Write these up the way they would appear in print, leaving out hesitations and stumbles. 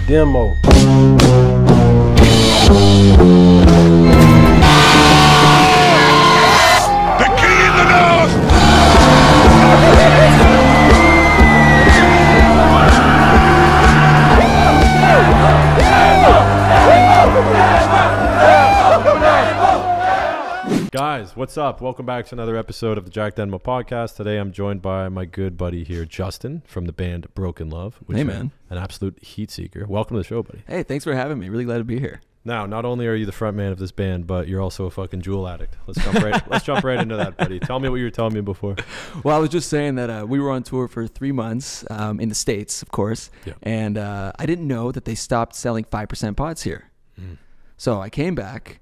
Denmo. The king in the north! Guys, what's up? Welcome back to another episode of the Jack Denmo podcast. Today I'm joined by my good buddy here, Justin, from the band BRKNLOVE. Hey, man. An absolute heat seeker. Welcome to the show, buddy. Hey, thanks for having me. Really glad to be here. Now, not only are you the front man of this band, but you're also a fucking Juul addict. Let's jump right into that, buddy. Tell me what you were telling me before. Well, I was just saying that we were on tour for 3 months in the States, of course. Yeah. And I didn't know that they stopped selling 5% pods here. So I came back.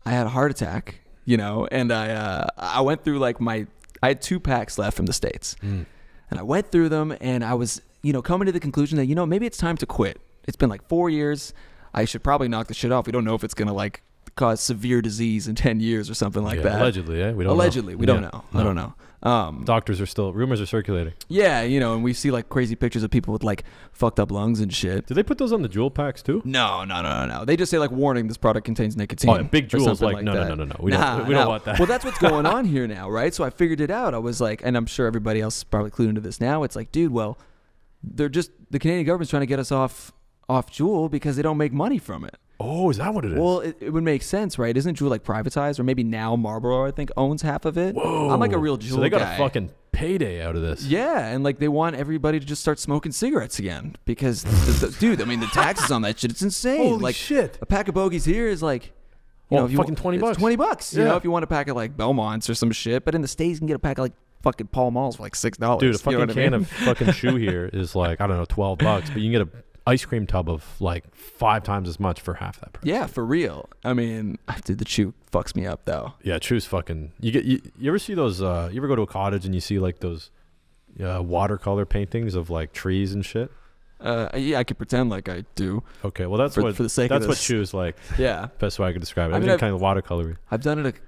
I had a heart attack, you know, and I went through I had 2 packs left from the States. And I went through them and I was, coming to the conclusion that, maybe it's time to quit. It's been like 4 years. I should probably knock the shit off. We don't know if it's going to cause severe disease in 10 years or something like that. Allegedly, yeah? We don't know. I don't know. Doctors are still, rumors are circulating. Yeah, and we see crazy pictures of people with fucked up lungs and shit. Did they put those on the Juul packs too? No. They just say warning, this product contains nicotine. Oh, yeah, big Juul's no. We don't want that. Well, that's what's going on here now, right? So I figured it out. I was and I'm sure everybody else is probably clued into this now. It's dude, well, the Canadian government's trying to get us off Juul because they don't make money from it. Oh, is that what it is? Well, it would make sense, right? Isn't Juul privatized? Or maybe now Marlboro, I think, owns half of it. Whoa. I'm a real Juul guy. So they got a fucking payday out of this. Yeah, and they want everybody to just start smoking cigarettes again because, dude, I mean, the taxes on that shit, it's insane. Holy shit. A pack of bogeys here is if you fucking $20. It's $20, yeah. If you want a pack of Belmonts or some shit. But in the States, you can get a pack of fucking Pall Malls for $6. Dude, a fucking can of fucking chew here is I don't know, $12, but you can get a ice cream tub of 5 times as much for half that price. Yeah, for real. I mean, dude, the chew fucks me up though. Yeah, chew's fucking. You ever see those? You ever go to a cottage and you see those watercolor paintings of trees and shit? Yeah, I could pretend like I do. Okay, well that's for the sake of that's this. what chew's like. Yeah, best way I could describe it. I mean, Everything kind of watercolory. I've done it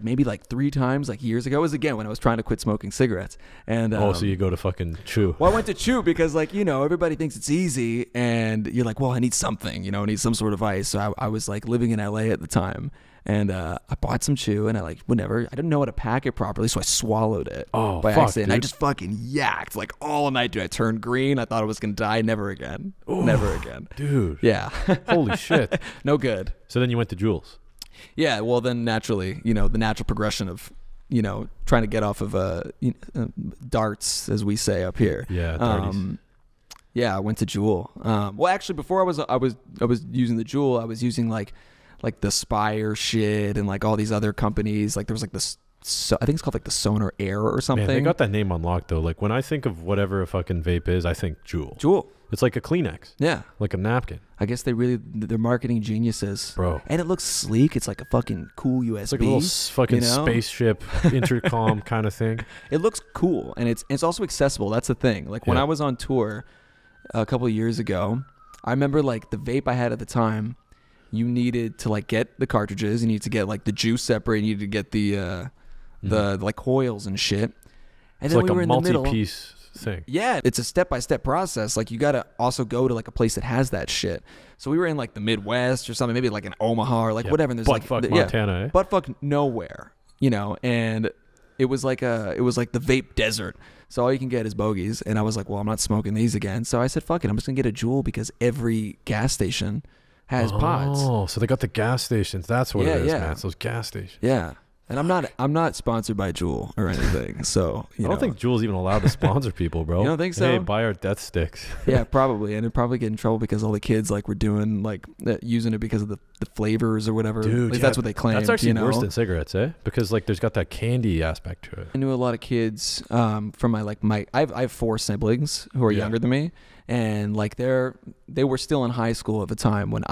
maybe 3 times years ago. It was again when I was trying to quit smoking cigarettes. And so you go to fucking chew. Well, I went to chew because everybody thinks it's easy and you're well, I need something, I need some sort of ice. So I was living in LA at the time and I bought some chew and I didn't know how to pack it properly, so I swallowed it by accident. Dude. I just fucking yacked all night, dude. I turned green. I thought I was gonna die. Never again. Ooh, never again. Dude. Yeah. Holy shit. No good. So then you went to Juuls. Yeah, well then naturally, the natural progression of, trying to get off of darts, as we say up here. Yeah, darties. Yeah, I went to Juul. Well, actually, before I was using the Juul, I was using like the Spire shit and all these other companies. There was this. So I think it's called the Sonar Air or something. Man, they got that name unlocked though. When I think of whatever a fucking vape is, I think Juul. Juul. It's like a Kleenex. Yeah. Like a napkin. I guess they're marketing geniuses. Bro. And it looks sleek. It's a fucking cool USB. It's a little fucking spaceship intercom kind of thing. It looks cool. And it's also accessible. That's the thing. When I was on tour a couple of years ago, I remember the vape I had at the time, you needed to get the cartridges. You needed to get the juice separate. You needed to get the coils and shit. And it's then we were a in the middle. multi-piece thing. Yeah, it's a step-by-step process. You got to also go to a place that has that shit. So we were in the Midwest or something, maybe in Omaha or whatever. And there's butt-fuck Montana, eh? Butt-fuck nowhere, and it was the vape desert. So all you can get is bogeys. And I was well, I'm not smoking these again. So I said, fuck it, I'm just gonna get a Juul because every gas station has pods. Oh, so they got the gas stations. That's what it is, yeah. man. It's those gas stations. Yeah. And I'm not sponsored by Juul or anything, so I don't think Juul's even allowed to sponsor people, bro. You don't think so? Hey, buy our death sticks. Yeah, probably, and it'd probably get in trouble because all the kids were doing using it because of the flavors or whatever. Dude, that's what they claim. That's actually worse than cigarettes, eh? Because there's got that candy aspect to it. I knew a lot of kids from my I have 4 siblings who are younger than me, and they were still in high school at the time when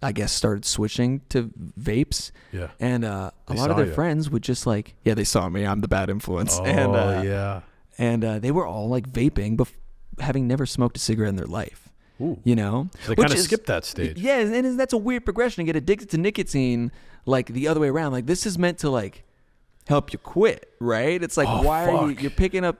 I guess started switching to vapes. Yeah. And a lot of their friends would just they saw me. I'm the bad influence. Oh, and, And they were all vaping, having never smoked a cigarette in their life. Ooh. So they kind of skipped that stage. Yeah, and that's a weird progression to get addicted to nicotine the other way around. This is meant to help you quit, right? It's why are you're picking up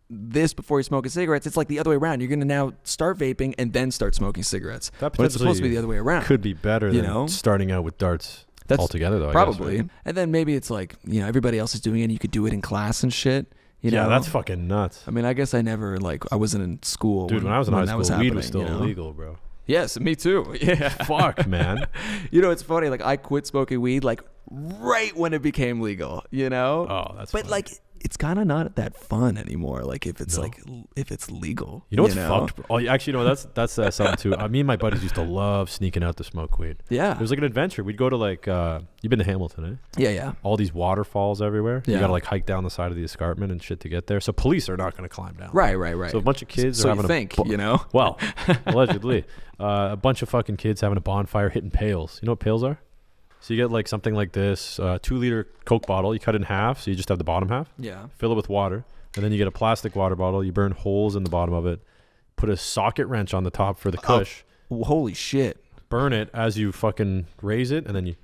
this before you're smoking cigarettes. It's like the other way around. You're going to now start vaping and then start smoking cigarettes. That but it's supposed to be the other way around. Could be better than starting out with darts altogether, though. Probably. I guess, right? And then maybe it's like, you know, everybody else is doing it and you could do it in class and shit. You know? That's fucking nuts. I mean, I guess I never, like, I wasn't in school. Dude, when I was in high school, weed was still you know? illegal, bro. Yes, me too. Yeah. Fuck, man. You know, it's funny. Like, I quit smoking weed, like, right when it became legal, you know? Oh, that's But, funny. like, it's kind of not that fun anymore. Like, if it's if it's legal. You know what's fucked? Oh, actually, you know, that's something too. Me and my buddies used to love sneaking out to smoke weed. Yeah. It was like an adventure. We'd go to like, you've been to Hamilton, eh? Yeah, yeah. All these waterfalls everywhere. Yeah. You gotta like hike down the side of the escarpment and shit to get there. So police are not gonna climb down. Right. So a bunch of kids So are you having think, you know? Well, allegedly. A bunch of fucking kids having a bonfire hitting pails. You know what pails are? So you get like something like this, 2-liter Coke bottle. You cut it in half, so you just have the bottom half. Yeah. Fill it with water, and then you get a plastic water bottle. You burn holes in the bottom of it. Put a socket wrench on the top for the cush. Oh, holy shit. Burn it as you fucking raise it, and then you...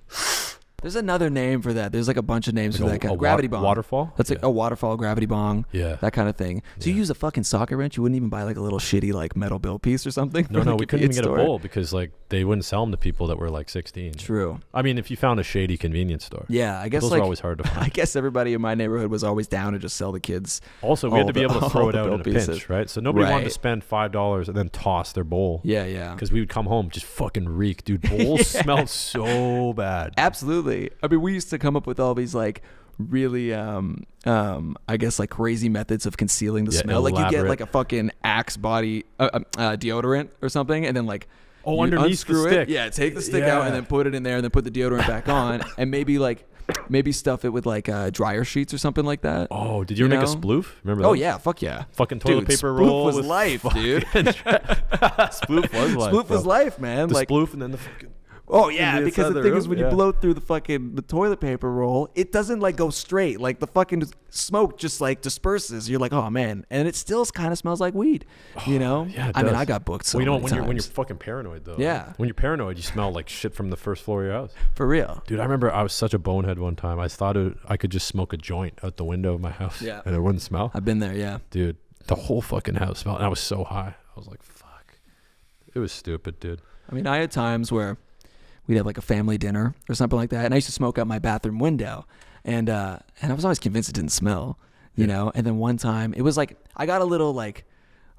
There's another name for that. There's like a bunch of names for that kind of gravity bong. Waterfall? That's like a waterfall gravity bong. Yeah. That kind of thing. So you use a fucking socket wrench. You wouldn't even buy like a little shitty like metal bill piece or something. No, we couldn't even get a bowl because like they wouldn't sell them to people that were like 16. True. I mean, if you found a shady convenience store. Yeah, I guess those like are always hard to find. I guess everybody in my neighborhood was always down to just sell the kids. Also, we had to be able to throw it out in a pieces. pinch, right? So nobody wanted to Right. spend $5 and then toss their bowl. Yeah, yeah. Because we would come home just fucking reek, dude. Bowls smelled so bad. Absolutely. I mean, we used to come up with all these like really I guess like crazy methods of concealing the smell. Like you get elaborate. like a fucking Axe body deodorant or something, and then like you underneath the unscrew stick. it. Yeah, take the stick out and then put it in there, and then put the deodorant back on, and maybe stuff it with like dryer sheets or something like that. Oh, did you ever make a sploof? Remember that? Oh yeah, fuck yeah. Fucking toilet Dude, paper sploof roll was with life, dude. Sploof was life. Sploof was life, man. The like sploof and then the fucking... Oh yeah, the because inside the the thing room, is when you yeah. blow through the toilet paper roll, it doesn't like go straight. Like the fucking smoke just like disperses. You're like, oh man, and it still kind of smells like weed. You know? Yeah, it I mean, does. I got booked so Well, you know, many when you're times. fucking paranoid though. Yeah. When you're paranoid, you smell like shit from the first floor of your house. For real. Dude, I remember I was such a bonehead one time. I thought I could just smoke a joint out the window of my house. Yeah. And it wouldn't smell. I've been there. Yeah. Dude, the whole fucking house smelled. And I was so high. I was like, fuck. It was stupid, dude. I mean, I had times where we'd have like a family dinner or something like that, and I used to smoke out my bathroom window, and I was always convinced it didn't smell, you know. And then one time, it was like I got a little like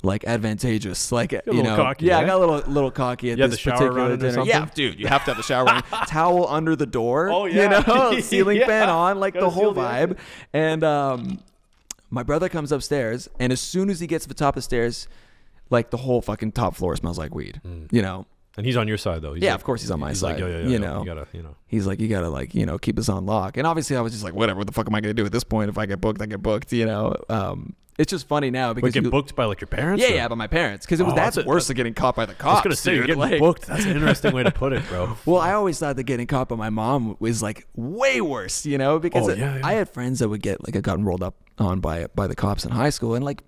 advantageous, like you know, cocky, yeah, eh? I got a little cocky at You had this the shower particular running or dinner. something? Yeah, dude, you have to have the shower running. Towel under the door. Oh, yeah. You know, ceiling Yeah. fan on, like Gotta the whole seal the vibe. And my brother comes upstairs, and as soon as he gets to the top of the stairs, like the whole fucking top floor smells like weed. You know. And he's on your side though. He's Yeah, like, of course he's on my he's side. Like, yo, you know, you gotta, you know. He's like, you gotta like, you know, keep this on lock. And obviously, I was just like, whatever. What the fuck am I gonna do at this point? If I get booked, I get booked. You know, it's just funny now because Wait, get booked by like your parents? Yeah, or? yeah, by my parents because it was Oh, that's that's worse than getting caught by the I cops. was gonna say dude. you're getting Like- booked. That's an interesting way to put it, bro. Well, I always thought that getting caught by my mom was like way worse, you know, because Yeah. I had friends that would get like gotten rolled up on by the cops in high school, and like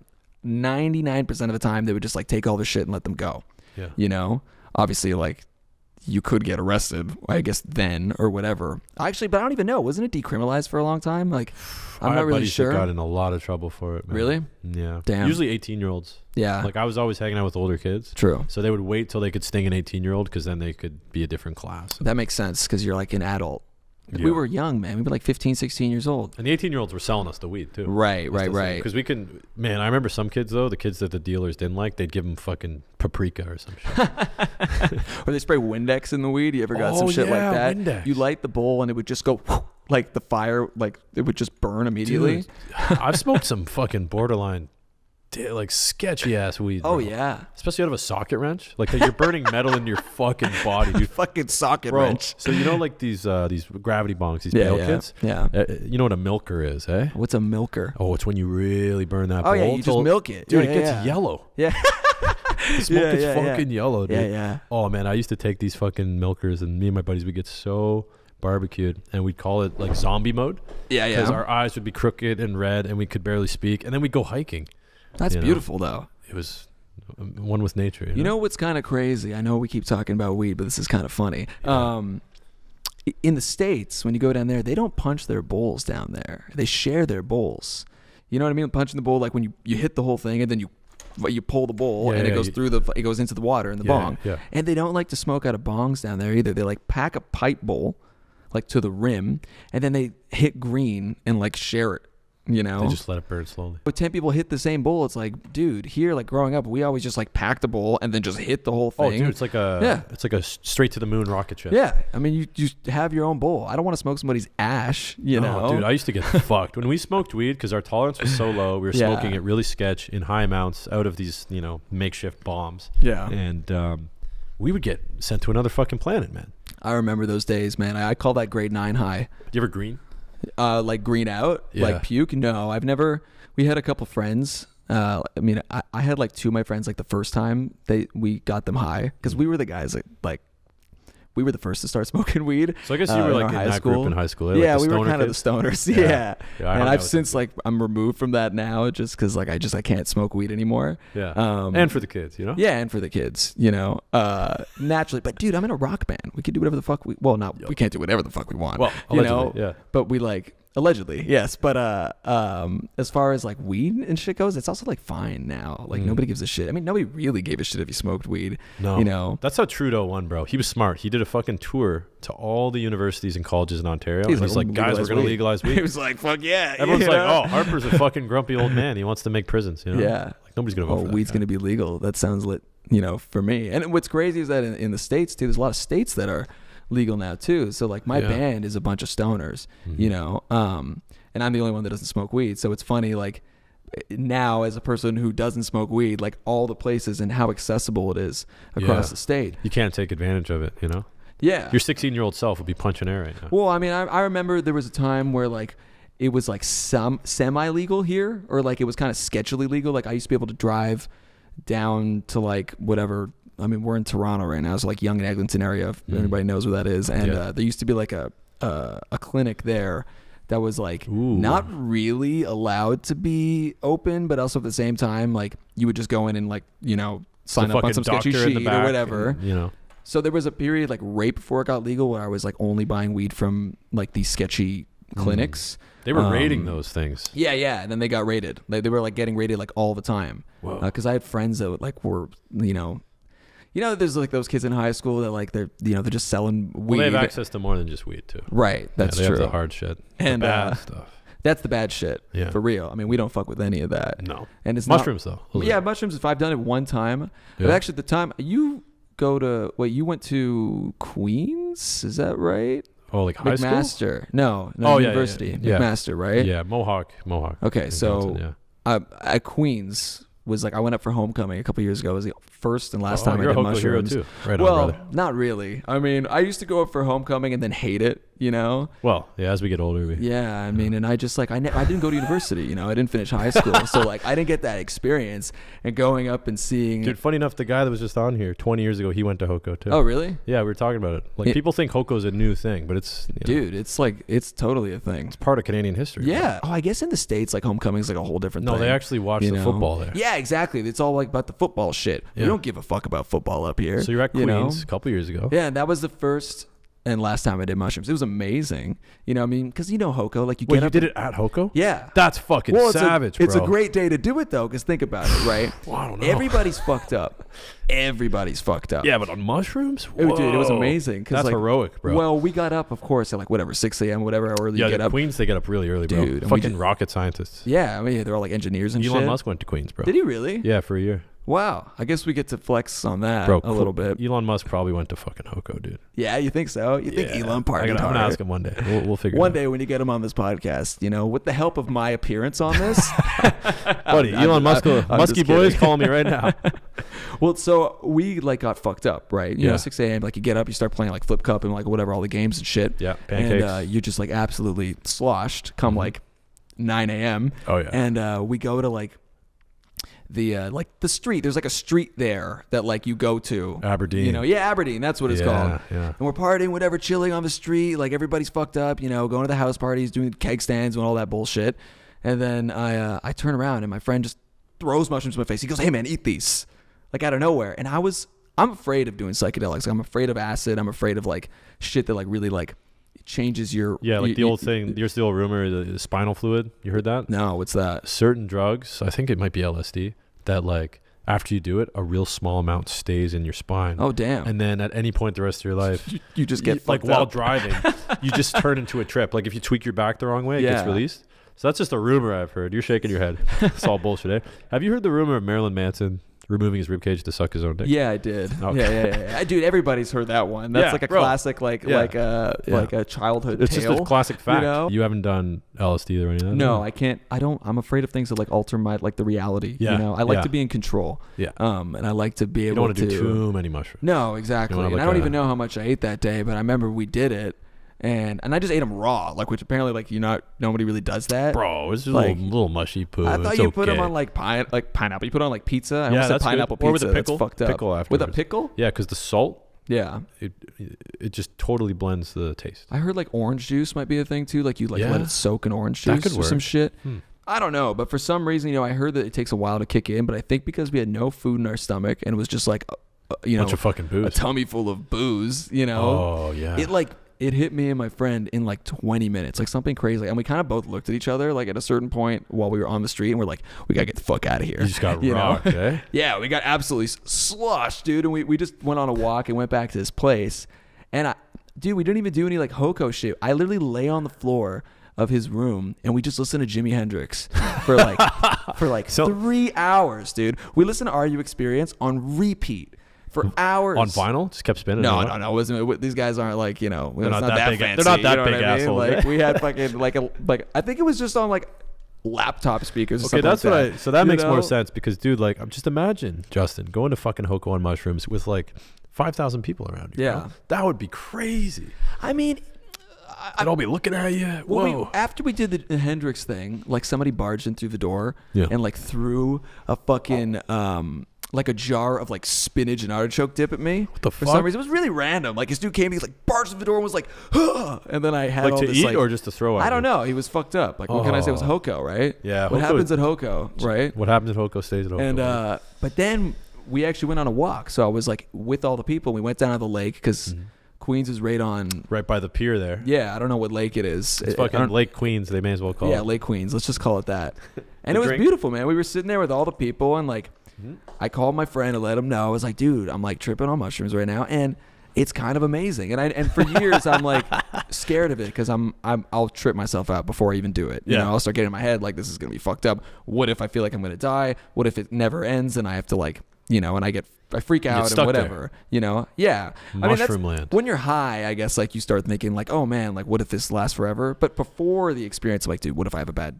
99% of the time they would just like take all their shit and let them go. Yeah. You know, obviously like you could get arrested, I guess then or whatever. Actually, but I don't even know. Wasn't it decriminalized for a long time? Like, I'm I not had really buddies sure. that got in a lot of trouble for it, man. Really? Yeah. Damn. Usually 18-year-olds. Yeah. Like I was always hanging out with older kids. True. So they would wait till they could sting an 18-year-old because then they could be a different class. That makes sense because you're like an adult. Yeah. We were young, man. We were like 15, 16 years old. And the 18-year-olds were selling us the weed too. Right. Because we can, man. I remember some kids though, the kids that the dealers didn't like, they'd give them fucking paprika or some shit. Or they spray Windex in the weed. You ever got some shit like that? Windex. You light the bowl and it would just go like the fire, like it would just burn immediately. Dude, I've smoked some fucking borderline, like sketchy ass weed. Oh bro. yeah. Especially out of a socket wrench. Like you're burning metal in your fucking body, dude. Fucking socket Bro, wrench. so you know like these gravity bongs, these Yeah, bale yeah, kits? yeah. You know what a milker is, eh? What's a milker? Oh, it's when you really burn that Oh bowl. yeah, you just till- milk it. Dude, Yeah, it gets yeah. yellow. Yeah. The smoke gets fucking yellow, dude. Yeah, yeah. Oh man, I used to take these fucking milkers and me and my buddies would get so barbecued and we'd call it like zombie mode. Yeah, Because yeah. our eyes would be crooked and red and we could barely speak. And then we'd go hiking. That's you know? beautiful though. It was one with nature. You know what's kind of crazy? I know we keep talking about weed, but this is kind of funny. In the States, when you go down there, they don't punch their bowls down there. They share their bowls. You know what I mean? Punching the bowl, like when you hit the whole thing and then you pull the bowl and it goes it goes into the water in the bong. Yeah. And they don't like to smoke out of bongs down there either. They like pack a pipe bowl like to the rim and then they hit green and like share it. You know, they just let it burn slowly. But 10 people hit the same bowl. It's like, dude, here, like growing up, we always just like packed the bowl and then just hit the whole thing. Oh, dude, it's like a straight to the moon rocket ship. Yeah, I mean, you just have your own bowl. I don't want to smoke somebody's ash. You know, dude, I used to get fucked when we smoked weed because our tolerance was so low. We were smoking it really sketch in high amounts out of these, makeshift bombs. Yeah, and we would get sent to another fucking planet, man. I remember those days, man. I call that grade 9 high. You ever green? Like green out, like puke. No, I've never. We had a couple friends. I mean, I had like 2 of my friends. Like the first time we got them high because we were the guys like we were the first to start smoking weed. So I guess you were like in that group in high school. Yeah, like we were kind of the stoners. Yeah. And I've since them. like I'm removed from that now just because like I can't smoke weed anymore. Yeah. And for the kids, Yeah, and for the kids, naturally. But dude, I'm in a rock band. We can do whatever the fuck we we can't do whatever the fuck we want. Well, allegedly, yeah. But we like allegedly, yes. But as far as like weed and shit goes, it's also like fine now. Like nobody gives a shit. I mean, nobody really gave a shit if you smoked weed. No. That's how Trudeau won, bro. He was smart. He did a fucking tour to all the universities and colleges in Ontario. He's like, guys, we're going to legalize weed. He was like, fuck yeah. Everyone's like, oh, Harper's a fucking grumpy old man. He wants to make prisons, Yeah. Like, nobody's going to vote for that. Weed's going to be legal. That sounds lit, for me. And what's crazy is that in the States, too, there's a lot of states that are legal now, too. So, like, my band is a bunch of stoners, and I'm the only one that doesn't smoke weed. So it's funny, like, now as a person who doesn't smoke weed, like all the places and how accessible it is across the state. You can't take advantage of it, Yeah. Your 16-year-old self would be punching air right now. Well, I mean, I remember there was a time where like it was like some semi-legal here, or like it was kind of sketchily legal. Like I used to be able to drive down to like whatever. I mean, we're in Toronto right now, so like Yonge and Eglinton area, if anybody knows where that is. And there used to be like a clinic there that was like not really allowed to be open, but also at the same time, like you would just go in and like, sign up on some sketchy sheet or whatever. And, So there was a period like right before it got legal where I was like only buying weed from like these sketchy clinics. They were raiding those things. Yeah. And then they got raided. They were like getting raided like all the time. Because I had friends that like were, there's like those kids in high school that like they're just selling weed. Well, they have access to more than just weed too. Right. That's they true. Have the hard shit. And the bad stuff. That's the bad shit. Yeah. For real. I mean, we don't fuck with any of that. No. And it's mushrooms not, though. Yeah, mushrooms. If I've done it one time, but actually at the time you you went to Queens? Is that right? Oh, like high school? McMaster. No, university. Yeah. McMaster, right? Yeah, Mohawk. Okay, so at Queens was like I went up for homecoming a couple years ago. It was the first and last time I did mushrooms. Hero too. Right well, on, brother. Not really. I mean, I used to go up for homecoming and then hate it. Well, yeah. As we get older, I mean, and I just like I didn't go to university. I didn't finish high school, so like I didn't get that experience. And going up and seeing, dude, funny enough, the guy that was just on here 20 years ago, he went to HOCO too. Oh, really? Yeah, we were talking about it. Like people think HOCO's a new thing, but it's dude, it's like it's totally a thing. It's part of Canadian history. Yeah. Oh, I guess in the States, like homecoming's like a whole different thing. No, they actually watch the football there. Yeah, exactly. It's all like about the football shit. We don't give a fuck about football up here. So you're at Queens a couple years ago. Yeah, and that was the first and last time I did mushrooms. It was amazing. I mean, because HOCO, like you get up. You did it at HOCO? Yeah. That's fucking savage, bro. It's a great day to do it, though, because think about it, right? Well, I don't know. Everybody's fucked up. Everybody's fucked up. Yeah, but on mushrooms? Whoa. Dude, it was amazing. That's like, heroic, bro. Well, we got up, of course, at like whatever, 6 a.m., whatever early you get up. Queens, they get up really early, bro. Dude. Fucking rocket scientists. Yeah, I mean, they're all like engineers and shit. Elon Musk went to Queens, bro. Did he really? Yeah, for a year. Wow. I guess we get to flex on that a little bit. Elon Musk probably went to fucking HOCO, dude. Yeah, you think so? You think Elon partied I'm going to ask him one day. We'll figure it out. One day when you get him on this podcast, with the help of my appearance on this. Buddy, Elon Musk, Musky boys calling me right now. Well, so we like got fucked up, right? 6 a.m. Like you get up, you start playing like Flip Cup and like whatever, all the games and shit. Yeah, pancakes. And you're just like absolutely sloshed come like 9 a.m. Oh, yeah. And we go to like the street. There's like a street there that like you go to. Aberdeen. Aberdeen. That's what it's called. Yeah. And we're partying, whatever, chilling on the street. Like everybody's fucked up, going to the house parties, doing keg stands and all that bullshit. And then I turn around and my friend just throws mushrooms in my face. He goes, "Hey man, eat these." Like out of nowhere. And I'm afraid of doing psychedelics. I'm afraid of acid. I'm afraid of like shit that like really like changes your the old thing. There's the old rumor, the spinal fluid. You heard that? No, what's that? Certain drugs, I think it might be LSD, that like after you do it, a real small amount stays in your spine. Oh damn! And then at any point the rest of your life, you just get like fucked while up. driving, you just turn into a trip. Like if you tweak your back the wrong way, it gets released. So that's just a rumor I've heard. You're shaking your head. It's all bullshit. Eh? Have you heard the rumor of Marilyn Manson removing his ribcage to suck his own dick? Yeah, I did. Okay. Yeah. Dude, everybody's heard that one. That's like a classic, like a childhood It's tale. just a classic fact. You know? You haven't done LSD or any of that? No, I can't. I don't. I'm afraid of things that like alter my the reality. Yeah. You know, I like to be in control. Yeah. And I like to be You able don't want to do too many mushrooms. No, exactly. And I don't even know how much I ate that day, but I remember we did it. And I just ate them raw, like, which apparently like nobody really does that. Bro, it's just like, a little mushy poo. I thought you put them on like pineapple. You put on like pizza. I almost said pineapple pizza. Or with a pickle. That's fucked up. Pickle afterwards. With a pickle? Yeah, because the salt. Yeah. It just totally blends the taste. I heard like orange juice might be a thing too. Like you let it soak in orange juice or some shit. I don't know, but for some reason, I heard that it takes a while to kick in. But I think because we had no food in our stomach and it was just like, bunch of fucking booze, a tummy full of booze. Oh yeah. It hit me and my friend in like 20 minutes, like something crazy. And we kind of both looked at each other like at a certain point while we were on the street and we're like, we got to get the fuck out of here. You just got rocked, eh? Yeah, we got absolutely sloshed, dude. And we just went on a walk and went back to this place. And we didn't even do any like HOCO shit. I literally lay on the floor of his room and we just listened to Jimi Hendrix for like 3 hours, dude. We listened to Are You Experience on repeat. For hours on vinyl, just kept spinning. No. It wasn't. These guys aren't like they're not that big. Fancy, they're not that big assholes. Like we had fucking like I think it was just on like laptop speakers. Or Okay, that's like what that. So that makes more sense because, dude, like, just imagine Justin going to fucking HOCO on mushrooms with like 5,000 people around you. Yeah, bro. That would be crazy. I mean, I'd all be looking at you. Whoa. After we did the Hendrix thing, like somebody barged in through the door and like threw a fucking like a jar of like spinach and artichoke dip at me. What the For fuck? some reason, it was really random. Like this dude came, he's like barged in the door and was like, huh! And then I had like all to this, eat like, or just to throw out? I don't know. He was fucked up. Like what can I say? It was HOCO, right? Yeah. What happens at HOCO, right? What happens at HOCO stays at HOCO. And but then we actually went on a walk. So I was like with all the people. We went down to the lake because Queens is right by the pier there. Yeah, I don't know what lake it is. It's fucking Lake Queens. They may as well call it. Yeah, Lake Queens. Let's just call it that. And it was beautiful, man. We were sitting there with all the people and like. I called my friend and let him know. I was like, dude, I'm like tripping on mushrooms right now, and it's kind of amazing. And for years I'm like scared of it because I'll trip myself out before I even do it. You know, I'll start getting in my head like this is gonna be fucked up. What if I feel like I'm gonna die? What if it never ends and I have to like and I freak out and whatever. Yeah. Mushroom land. When you're high, I guess like you start thinking like, oh man, like what if this lasts forever? But before the experience, I'm like, dude, what if I have a bad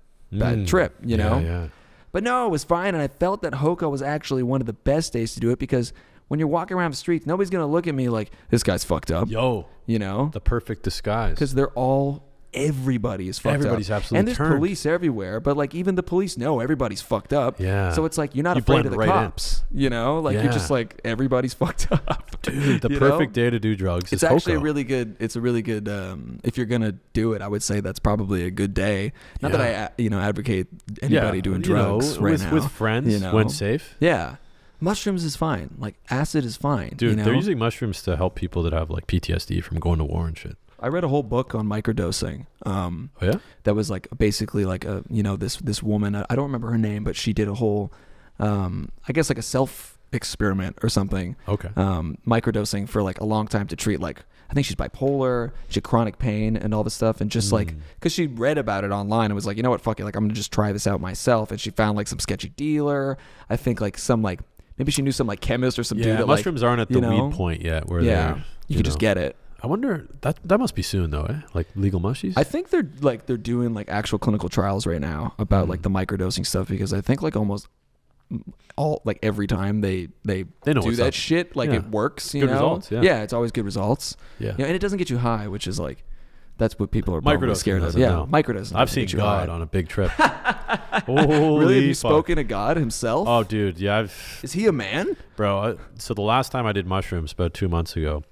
trip? You know? Yeah. But no, it was fine, and I felt that HOCO was actually one of the best days to do it because when you're walking around the streets, nobody's gonna look at me like this guy's fucked up. Yo, the perfect disguise. Because everybody is fucked up. Everybody's absolutely and there's turned. Police everywhere, but like even the police know everybody's fucked up. Yeah. So it's like you're not afraid of the cops. You're just like everybody's fucked up. Dude, the perfect day to do drugs. It's actually a really good. It's a really good. If you're gonna do it, I would say that's probably a good day. Not that I advocate anybody doing drugs right now with friends when safe. Yeah. Mushrooms is fine. Like acid is fine. Dude, they're using mushrooms to help people that have like PTSD from going to war and shit. I read a whole book on microdosing. Oh yeah, that was like basically like a this woman. I don't remember her name, but she did a whole, I guess like a self experiment or something. Okay. Microdosing for like a long time to treat like I think she's bipolar, she had chronic pain and all this stuff, and just like because she read about it online and was like, you know what, fuck it, like I'm gonna just try this out myself. And she found like some sketchy dealer. I think like some like maybe she knew some like chemist or some dude that mushrooms aren't at the weed point yet where you could just get it. I wonder that must be soon though, eh? Like legal mushies. I think they're doing like actual clinical trials right now about like the microdosing stuff because I think like almost all like every time they do that shit like it works. You good know? Results. Yeah, it's always good results. Yeah, and it doesn't get you high, which is like that's what people are probably scared of. Yeah, microdosing. I've seen God on a big trip. Really? Have you spoken to God himself? Oh, dude, yeah. Is he a man, bro? So the last time I did mushrooms about 2 months ago.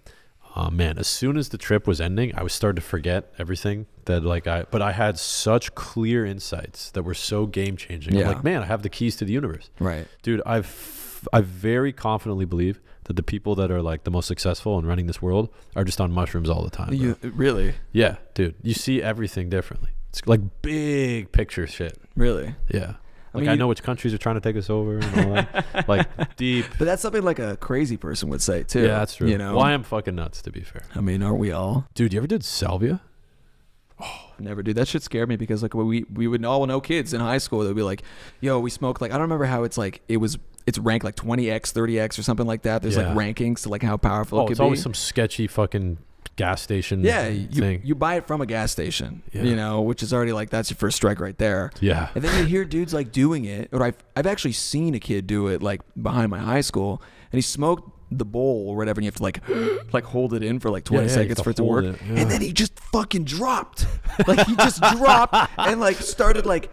Man, as soon as the trip was ending, I was starting to forget everything but I had such clear insights that were so game changing. I'm like, man, I have the keys to the universe. Right. Dude, I very confidently believe that the people that are like the most successful and running this world are just on mushrooms all the time. Really? Yeah, dude. You see everything differently. It's like big picture shit. Really? Yeah. Like I know which countries are trying to take us over and all that. Like deep. But that's something like a crazy person would say too. Yeah, that's true. You know? Well, I am fucking nuts, to be fair. I mean, aren't we all? Dude, you ever did salvia? Oh, never do. That shit scared me because like we would all know kids in high school that would be like, yo, we smoked like, I don't remember how it's like, it's ranked like 20x, 30x or something like that. There's like rankings to like how powerful it could be. It's always some sketchy fucking gas station thing. You buy it from a gas station, you know, which is already like, that's your first strike right there. Yeah. And then you hear dudes like doing it, or I've actually seen a kid do it like behind my high school, and he smoked the bowl or whatever, and you have to like hold it in for like 20 seconds for it to work. And then he just fucking dropped. Like he just dropped and like started like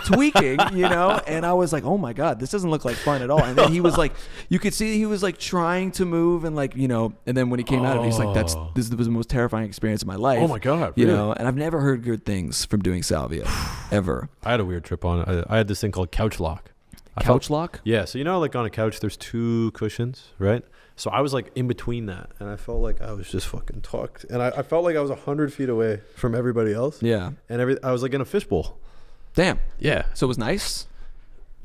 tweaking, you know, and I was like, oh my god, this doesn't look like fun at all. And then he was like, you could see he was like trying to move and like, you know, and then when he came out of it, he's like, this was the most terrifying experience of my life. Oh my god, you know, and I've never heard good things from doing salvia ever. I had a weird trip on it. I had this thing called couch lock. Couch lock? Yeah, so you know, like on a couch, there's 2 cushions, right? So I was like in between that, and I felt like I was just fucking tucked, and I felt like I was 100 feet away from everybody else. Yeah, and I was like in a fishbowl. Damn. Yeah. So it was nice.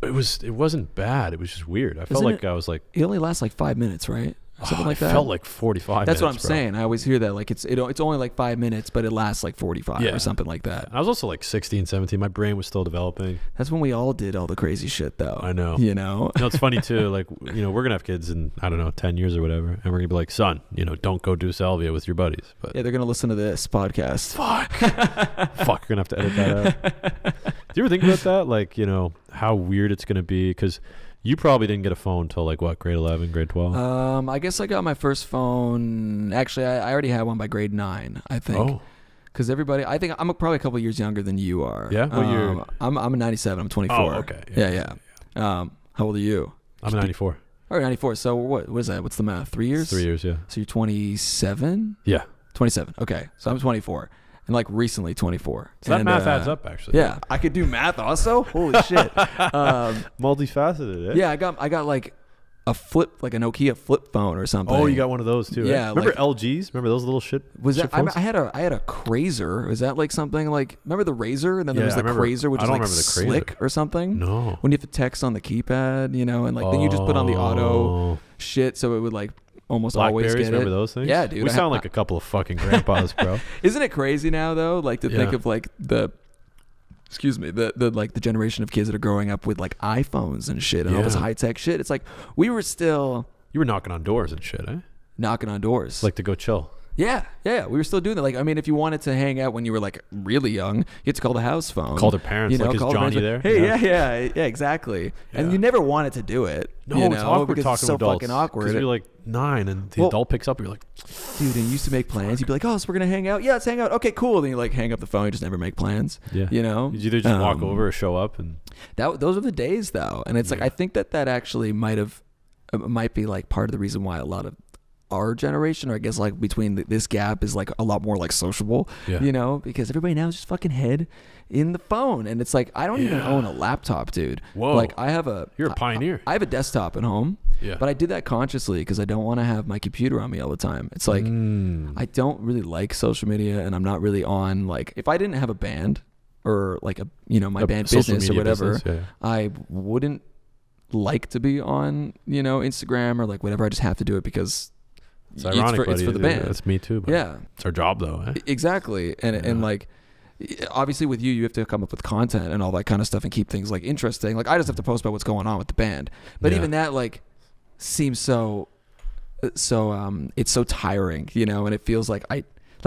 It wasn't bad. It was just weird. I felt like I was like. It only lasts like 5 minutes, right? Something like that. It felt like 45 That's minutes, what I'm saying. I always hear that. Like it's only like 5 minutes, but it lasts like 45 or something like that. I was also like 16, 17. My brain was still developing. That's when we all did all the crazy shit, though. I know. You know? No, it's funny too. Like, you know, we're going to have kids in, I don't know, 10 years or whatever. And we're going to be like, son, you know, don't go do salvia with your buddies. But yeah, they're going to listen to this podcast. Fuck. Fuck, we're going to have to edit that out. Do you ever think about that? Like, you know, how weird it's going to be? Because you probably didn't get a phone until like what, grade 11, grade 12? I guess I got my first phone. Actually, I already had one by grade 9, I think. Oh. Because everybody, I think I'm probably a couple years younger than you are. Yeah? What year? I'm a 97. I'm 24. Oh, okay. Yeah. How old are you? I'm 94. Oh, 94. So what is that? What's the math? 3 years? 3 years, yeah. So you're 27? Yeah. 27. Okay. So I'm 24. And like recently 24. So that math adds up, actually. Yeah. I could do math also? Holy shit. Multifaceted, eh? Yeah, I got like a Nokia flip phone or something. Oh, you got one of those too. Yeah. Right? Remember LGs? Remember those little shit? Was that? phones? I had a Crazer. Was that like something like? Remember the Razor? And then there was the Crazer, which is like slick or something. No. When you have to text on the keypad, you know, and like then you just put on the auto shit, so it would like almost always get it. Remember those things? Yeah, dude. We sound like a couple of fucking grandpas, bro. Isn't it crazy now though? Like to think of like the generation of kids that are growing up with like iPhones and shit and all this high tech shit. It's like we were still. You were knocking on doors and shit, eh? Knocking on doors. Like to go chill. Yeah. We were still doing that. Like, I mean, if you wanted to hang out when you were like really young, you had to call the house phone. Call their parents. You know, like, is Johnny there? Hey, yeah, exactly. Yeah. And you never wanted to do it. No, you know, it's awkward because talking it's so to adults. fucking awkward. Because you're like 9 and the adult picks up and you're like, dude, and you used to make plans. You'd be like, oh, so we're going to hang out? Yeah, let's hang out. Okay, cool. Then you like hang up the phone. You just never make plans. Yeah. You know? You either just walk over or show up. And those are the days though. And it's like, I think that actually might be like part of the reason why a lot of our generation, or I guess like between this gap, is like a lot more like sociable, you know, because everybody now is just fucking head in the phone. And it's like, I don't even own a laptop, dude. Whoa. Like you're a pioneer. I have a desktop at home, but I did that consciously because I don't want to have my computer on me all the time. It's like, I don't really like social media, and I'm not really on, like, if I didn't have a band or like my band business or whatever, I wouldn't like to be on, Instagram or like whatever. I just have to do it because it's ironic, it's for the band. That's me too. But it's our job though. Eh? Exactly. And like, obviously with you have to come up with content and all that kind of stuff and keep things like interesting. Like I just have to post about what's going on with the band. But even that like seems so it's so tiring, and it feels like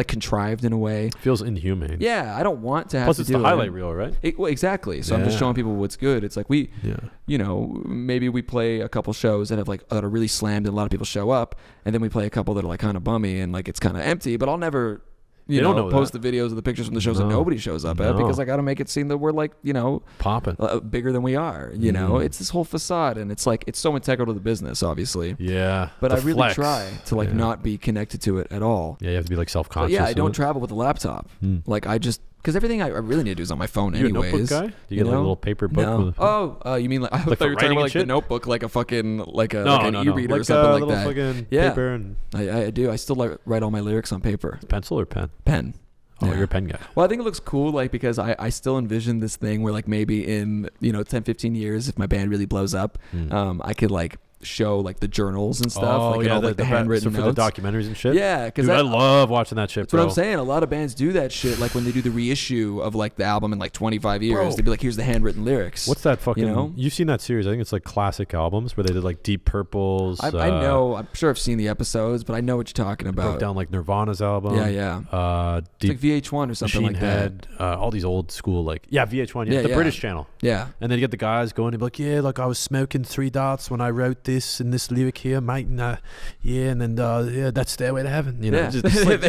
contrived in a way. Feels inhumane. Yeah, I don't want to have Plus to it's do the highlight reel, right? Well, exactly. So I'm just showing people what's good. It's like maybe we play a couple shows that are really slammed and a lot of people show up, and then we play a couple that are like kind of bummy and like it's kind of empty. But I'll never post the videos or the pictures from the shows that nobody shows up at, because I got to make it seem that we're like, popping bigger than we are. It's this whole facade, and it's like it's so integral to the business, obviously. Yeah. But I really try to not be connected to it at all. Yeah, you have to be like self-conscious. I don't travel with a laptop. Like I because everything I really need to do is on my phone You anyways. a notebook guy? Do you get like a little paper book? No. With You mean like I thought for you were talking writing about and like the shit? notebook, like a fucking like an no, e-reader like or something a like little that. fucking Yeah. paper and I do. I still write all my lyrics on paper. pencil or pen? Pen. Oh, Yeah. you're a pen guy. Well, I think it looks cool, like, because I still envision this thing where, like, maybe in, 10, 15 years, if my band really blows up, I could, like, show, like, the journals and stuff. Oh, like, yeah, all, like, the handwritten for notes. the documentaries and shit? Yeah, because I love watching that shit, that's bro. what I'm saying. A lot of bands do that shit, like, when they do the reissue of, like, the album in, like, 25 years. Bro. They'd be like, here's the handwritten lyrics. What's that fucking... You know? You've seen that series. I think it's, like, classic albums where they did, like, Deep Purples. I know. I'm sure I've seen the episodes, but I know what you're talking about. Broke down, like, Nirvana's album. Yeah. It's Deep like VH1 or something Machine like Head, all these old school, like... Yeah, VH1. Yeah, the yeah. British channel. Yeah. And then you get the guys going and be like, yeah, like I was smoking 3 dots when I wrote this and this lyric here, mate. And and then yeah, that's Stairway to Heaven. You know, Yeah.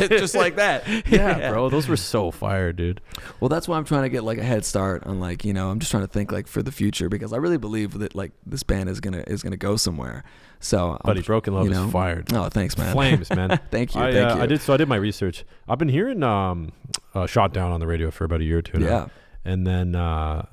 Just like that. Yeah, bro. Those were so fire, dude. Well, that's why I'm trying to get like a head start on like, I'm just trying to think like for the future, because I really believe that like this band is gonna go somewhere. So, Buddy, Broken Love is fired. Oh, thanks, man. Flames, man. Thank you. I did my research. I've been hearing Shot Down on the radio for about a year or two now. Yeah. And then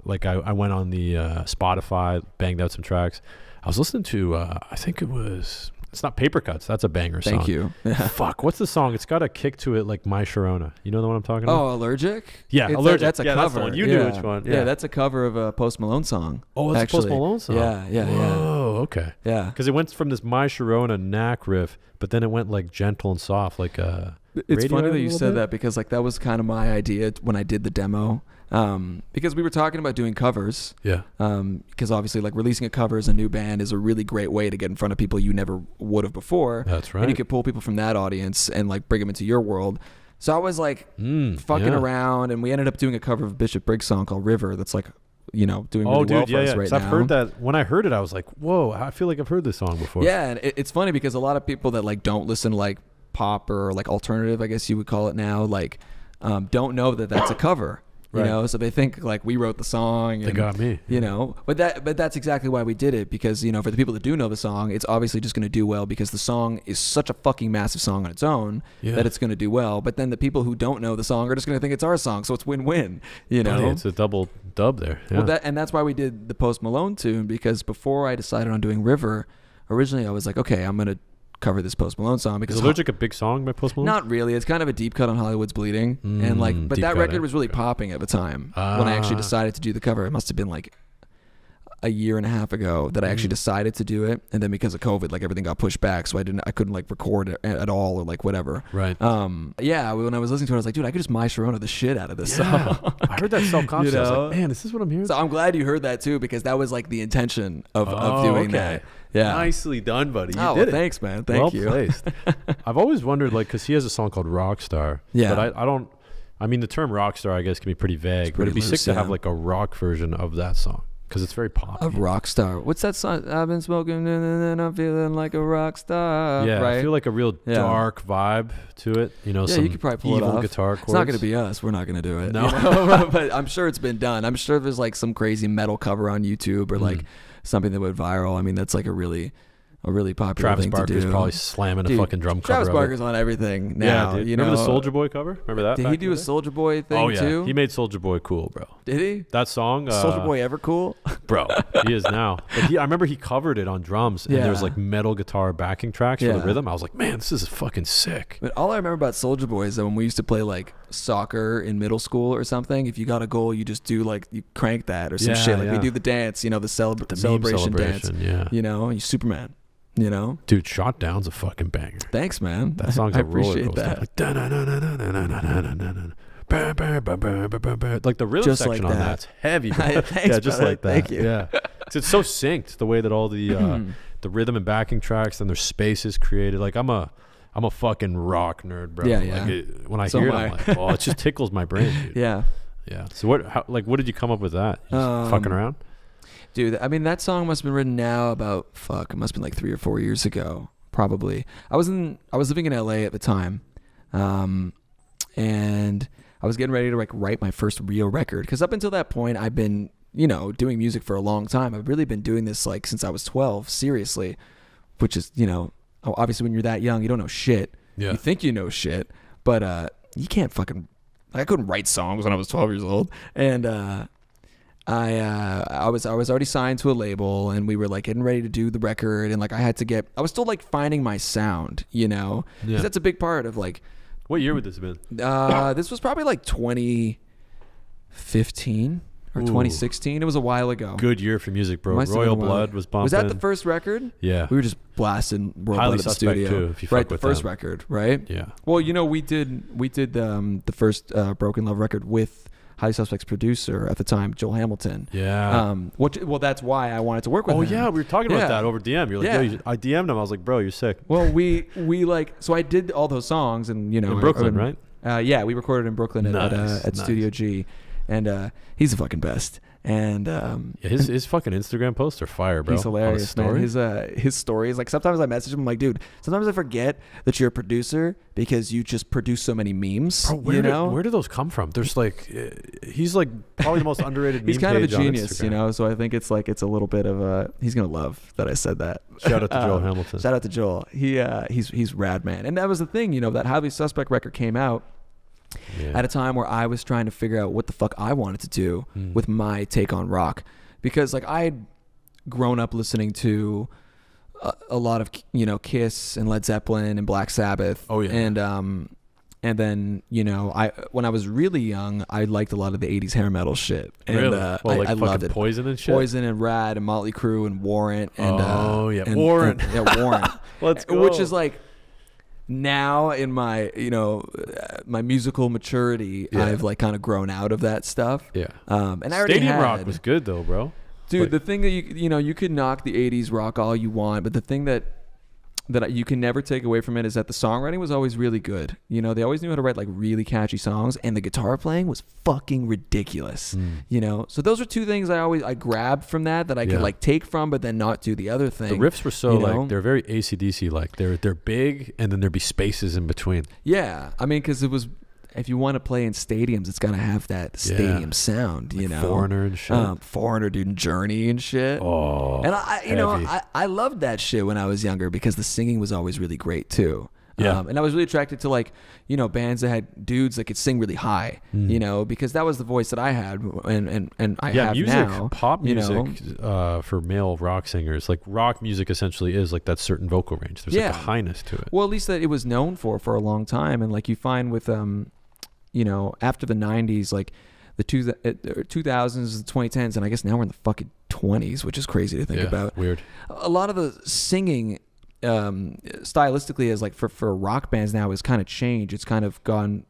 like I went on the Spotify, banged out some tracks. I was listening to I think it's not Paper Cuts. That's a banger song. Thank you. Yeah. Fuck, what's the song? It's got a kick to it like My Sharona. You know the one I'm talking about? Oh, Allergic? Yeah, Allergic. That's a yeah, cover. That's the one. You knew which one. Yeah, that's a cover of a Post Malone song. Oh, it's a Post Malone song? Yeah. Oh, okay. Yeah. Because it went from this My Sharona knack riff, but then it went like gentle and soft, like It's funny that you said bit? that, because like that was kind of my idea when I did the demo. Because we were talking about doing covers. Yeah. Because obviously like releasing a cover as a new band is a really great way to get in front of people you never would have before. That's right. And you could pull people from that audience and like bring them into your world. So I was like fucking around, and we ended up doing a cover of Bishop Briggs' song called River that's like, doing really well for us right now. I've heard that. When I heard it, I was like, whoa, I feel like I've heard this song before. Yeah, and it's funny because a lot of people that like don't listen to like pop or like alternative, I guess you would call it now, like don't know that that's a cover. Right. So they think like we wrote the song. And, They got me. But that's exactly why we did it, because for the people that do know the song, it's obviously just going to do well because the song is such a fucking massive song on its own that it's going to do well. But then the people who don't know the song are just going to think it's our song, so it's win-win. Buddy, it's a double dub there. Yeah. Well, and that's why we did the Post Malone tune, because before I decided on doing River, originally I was like, okay, I'm going to cover this Post Malone song, because is Allergic a big song by Post Malone? Not really. It's kind of a deep cut on Hollywood's Bleeding, and like, but that record was really popping at the time when I actually decided to do the cover. It must have been like a year and a half ago that I actually decided to do it, and then because of COVID, like everything got pushed back, so I couldn't like record it at all or like whatever. Right. Yeah. When I was listening to it, I was like, dude, I could just My Sharona the shit out of this song. I heard that self-conscious. I was like, man, is this what I'm hearing? So I'm glad you heard that too, because that was like the intention of doing that. Yeah. Nicely done, buddy. You did it. Thanks, man. Thank you. Well placed. I've always wondered, like, because he has a song called Rockstar. Yeah. But I don't. I mean, the term rockstar, I guess, can be pretty vague. But it'd be sick to have like a rock version of that song, because it's very pop. A rock star. What's that song? I've been smoking and I'm feeling like a rock star. Yeah, right? I feel like a real dark vibe to it. Some you could probably pull evil it off. guitar chords. It's not going to be us. We're not going to do it. No. But I'm sure it's been done. I'm sure there's like some crazy metal cover on YouTube or like something that went viral. I mean, that's like a really popular Travis thing Barker's to do. probably slamming a fucking drum Travis cover. Barker's on everything now. Yeah, dude. You Remember know? the Soulja Boy cover? Remember that? Did he do a Soulja Boy thing Oh yeah, too? he made Soulja Boy cool, bro. Did he? That song, Soulja Boy ever cool? Bro, he is now. But I remember he covered it on drums, and there was like metal guitar backing tracks for the rhythm. I was like, man, this is fucking sick. But all I remember about Soulja Boy is that when we used to play like soccer in middle school or something, if you got a goal, you just do like you crank that or some shit. Like we do the dance, the celebration dance. Yeah. And you Superman. Dude, Shot Down's a fucking banger. Thanks, man. That song's a roller coaster. Like the rhythm Just section like on that. that's heavy. Thanks, yeah, just brother. like that. Thank you. Yeah, it's so synced the way that all the rhythm and backing tracks and their space is created. Like I'm a fucking rock nerd, bro. Yeah, Like when I hear it, I'm like, oh, it just tickles my brain, dude. Yeah. Yeah. So what did you come up with that? You just fucking around? Dude, I mean, that song must have been written now about, it must have been like 3 or 4 years ago, probably. I was living in LA at the time, and I was getting ready to like write my first real record, because up until that point, I've been, doing music for a long time. I've really been doing this like since I was 12, seriously, which is, obviously when you're that young, you don't know shit. Yeah. You think you know shit, but you can't fucking I couldn't write songs when I was 12 years old, and I was already signed to a label, and we were like getting ready to do the record, and like I was still like finding my sound, you know, because that's a big part of like. What year would this have been? This was probably like 2015 or 2016. It was a while ago. Good year for music, bro. Royal Blood was bumping. Was that the first record? Yeah. We were just blasting Royal Highly Blood at the Suspect studio. too, if you fuck right, the with first them. record, right? Yeah. Well, you know, we did the first Broken Love record with Highly Suspect's producer at the time, Joel Hamilton. Yeah. Well, that's why I wanted to work with him. Oh yeah, we were talking about that over DM. You're like, yo, I DM'd him. I was like, bro, you're sick. Well, we like, so I did all those songs, and you know, in Brooklyn, right? Yeah, we recorded in Brooklyn at Studio G, and he's the fucking best. And his fucking Instagram posts are fire, bro. He's hilarious, man. His stories, like sometimes I message him, I'm like, dude, sometimes I forget that you're a producer because you just produce so many memes. Bro, where do those come from? There's like, he's like probably the most underrated. He's meme kind of a page on genius, Instagram. you know. So I think it's like, it's a little bit of a. He's gonna love that I said that. Shout out to Joel Hamilton. Shout out to Joel. He's rad, man. And that was the thing, you know, that Highly Suspect record came out. Yeah. At a time where I was trying to figure out what the fuck I wanted to do with my take on rock, because like I had grown up listening to a lot of, you know, Kiss and Led Zeppelin and Black Sabbath. Oh yeah. And then, you know, when I was really young, I liked a lot of the 80s hair metal shit. And really? Well, like I loved it. Poison and shit. Poison and Rad and Motley Crue and Warrant and Warrant. Warrant. Let's go. Which is like, now in my, you know, my musical maturity, I've like kind of grown out of that stuff. Yeah. And I already Stadium Rock was good though, bro. Dude, like, the thing that you know, you could knock the 80s rock all you want, but the thing that you can never take away from it is that the songwriting was always really good. You know, they always knew how to write like really catchy songs, and the guitar playing was fucking ridiculous. You know, so those are two things I grabbed from that I could like take from, but then not do the other thing. The riffs were so like, they're very AC/DC like. They're big, and then there'd be spaces in between. Yeah, I mean, because it was, if you want to play in stadiums, it's got to have that stadium sound, you know. Foreigner and shit. Foreigner, dude, and Journey and shit. Oh, and I loved that shit when I was younger because the singing was always really great too. Yeah. And I was really attracted to like, you know, bands that had dudes that could sing really high, you know, because that was the voice that I had and I have music, now. Pop music, for male rock singers, like rock music essentially is like that certain vocal range. There's like a highness to it. Well, at least that it was known for a long time. And like you find with, you know, after the 90s, like the 2000s, the 2010s, and I guess now we're in the fucking 20s, which is crazy to think about. Weird. A lot of the singing stylistically is like for rock bands now is kind of changed. It's kind of gone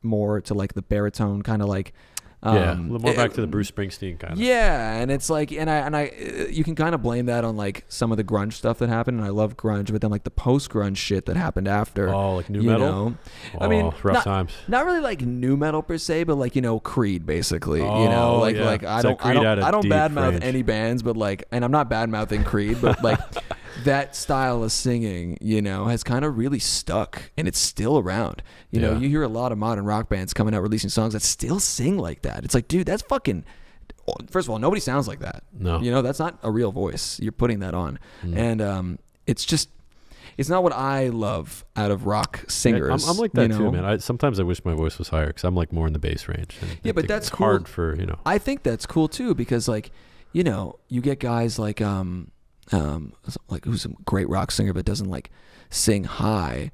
more to like the baritone kind of like a little more back to the Bruce Springsteen kind of. Yeah, and it's like, and I you can kind of blame that on like some of the grunge stuff that happened, and I love grunge, but then like the post grunge shit that happened after. Oh, like new metal. Know? Oh, I mean, rough times. Not really like new metal per se, but like, you know, Creed basically. You know, like I don't badmouth any bands, but like, and I'm not badmouthing Creed, but like. That style of singing, you know, has kind of really stuck, and it's still around. You know, you hear a lot of modern rock bands coming out releasing songs that still sing like that. It's like, dude, that's fucking. First of all, nobody sounds like that. No, you know, that's not a real voice. You're putting that on, and it's just, it's not what I love out of rock singers. I'm like that too, man. Sometimes I wish my voice was higher because I'm like more in the bass range. And but that's cool. hard for, you know. I think that's cool too because, like, you know, you get guys like who's a great rock singer but doesn't like sing high,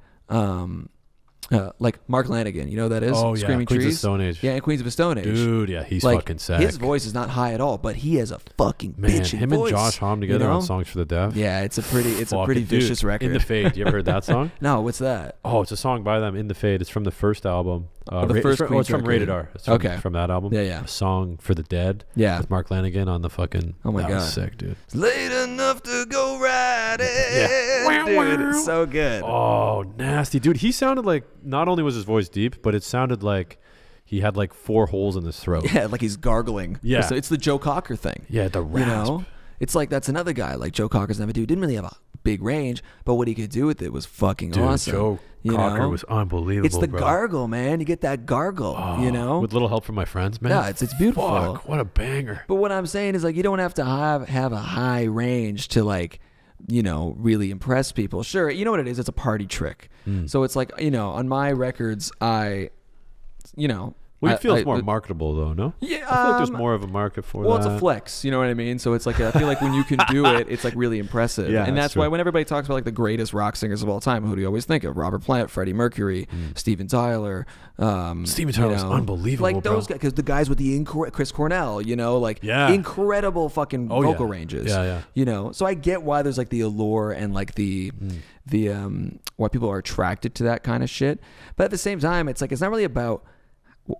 like Mark Lanigan, you know who that is? Oh yeah, Screaming Queens Trees. of Stone Age. Yeah, and Queens of the Stone Age. Dude, yeah, he's like, fucking sick. His voice is not high at all, but he has a fucking bitchin' him voice. And Josh Homme together, you know? On Songs for the Deaf. Yeah, it's a pretty vicious record. In the Fade. You ever heard that song? No, what's that? Oh, it's a song by them, In the Fade. It's from the first album. It's from Rated R. It's from that album. Yeah. A Song for the Dead. Yeah. With Mark Lanigan on the fucking. Oh my god, was sick, dude. It's late enough to go riding. Yeah. Dude, it's so good. Oh, nasty, dude. He sounded like, not only was his voice deep, but it sounded like he had like 4 holes in his throat. Yeah, like he's gargling. Yeah. So it's the Joe Cocker thing. Yeah, the rasp. You know? It's like, that's another guy. Like Joe Cocker's another dude. Didn't really have a big range, but what he could do with it was fucking awesome. Joe Cocker was unbelievable. It's the gargle, man. You get that gargle, you know? With little help from my friends, man. Yeah, it's beautiful. Fuck, what a banger. But what I'm saying is, like, you don't have to have a high range to, like, you know, really impress people. Sure, you know what it is? It's a party trick. So it's like, you know, on my records, you know. Well, it feels more marketable, though, no? Yeah, I feel like there's more of a market for that. Well, it's a flex, you know what I mean? So it's like, I feel like when you can do it, it's like really impressive. Yeah, and that's true. why when everybody talks about like the greatest rock singers of all time, who do you always think of? Robert Plant, Freddie Mercury, Steven Tyler. Steven Tyler's unbelievable, like those guys, because the guys with the Chris Cornell, you know, like incredible fucking vocal ranges. Yeah. You know, so I get why there's like the allure and like the why people are attracted to that kind of shit. But at the same time, it's like, it's not really about,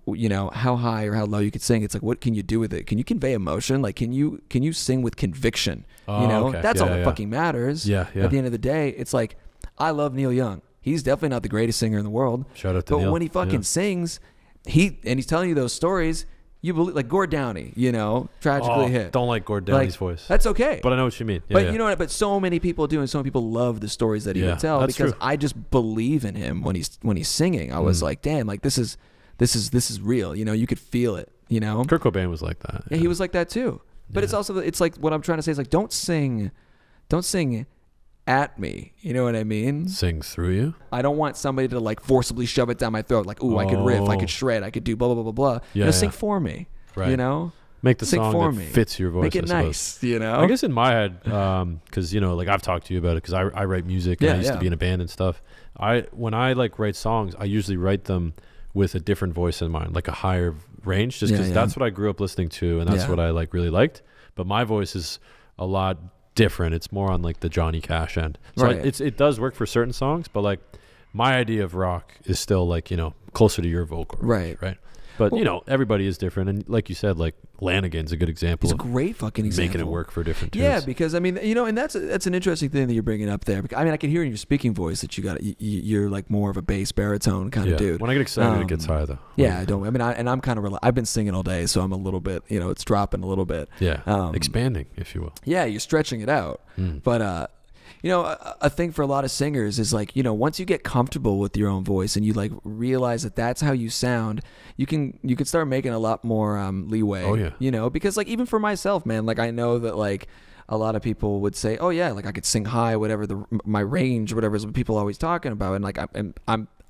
you know, how high or how low you could sing. It's like, what can you do with it? Can you convey emotion? Like, can you sing with conviction? You know, that's all that fucking matters. Yeah. At the end of the day, it's like, I love Neil Young. He's definitely not the greatest singer in the world. Shout out to Neil. But when he fucking sings, he's telling you those stories. You believe, like Gord Downey, you know, tragically hit. Don't like Gord Downey's voice. That's okay. But I know what you mean. You know what? But so many people do, and so many people love the stories that he would tell, because true. I just believe in him when he's singing. I was like, damn, like this is real. You know, you could feel it. You know, Kurt Cobain was like that. Yeah, he was like that too. But it's also, it's like, what I'm trying to say is like, don't sing at me. You know what I mean? Sing through you. I don't want somebody to like forcibly shove it down my throat. Like, ooh, I could riff, I could shred, I could do blah blah blah blah blah. Yeah, sing for me. Right. You know, make the sing song for that me. fits your voice. Make it nice. You know. I guess in my head, because you know, like I've talked to you about it, because I write music. And I used to be in a band and stuff. When I like write songs, I usually write them with a different voice in mind, like a higher range, just because that's what I grew up listening to, and that's what I like really liked. But my voice is a lot different. It's more on like the Johnny Cash end. So it does work for certain songs, but like my idea of rock is still like, you know, closer to your vocal range, right? But you know, everybody is different, and like you said, like Lanigan's a good example. It's a great fucking example. Making it work for different tunes. Yeah, because I mean, you know, and that's an interesting thing that you're bringing up there. I mean, I can hear in your speaking voice that you're like more of a bass baritone kind of dude. When I get excited, it gets high though. Yeah, I don't. I mean, I'm kind of. I've been singing all day, so I'm a little bit. You know, it's dropping a little bit. Yeah, expanding, if you will. Yeah, you're stretching it out, but. You know, a thing for a lot of singers is like, you know, once you get comfortable with your own voice and you like realize that that's how you sound, you can start making a lot more leeway. Oh, yeah. You know, because like even for myself, man, like I know that like a lot of people would say, oh yeah, like I could sing high, whatever my range, or whatever is what people are always talking about, and like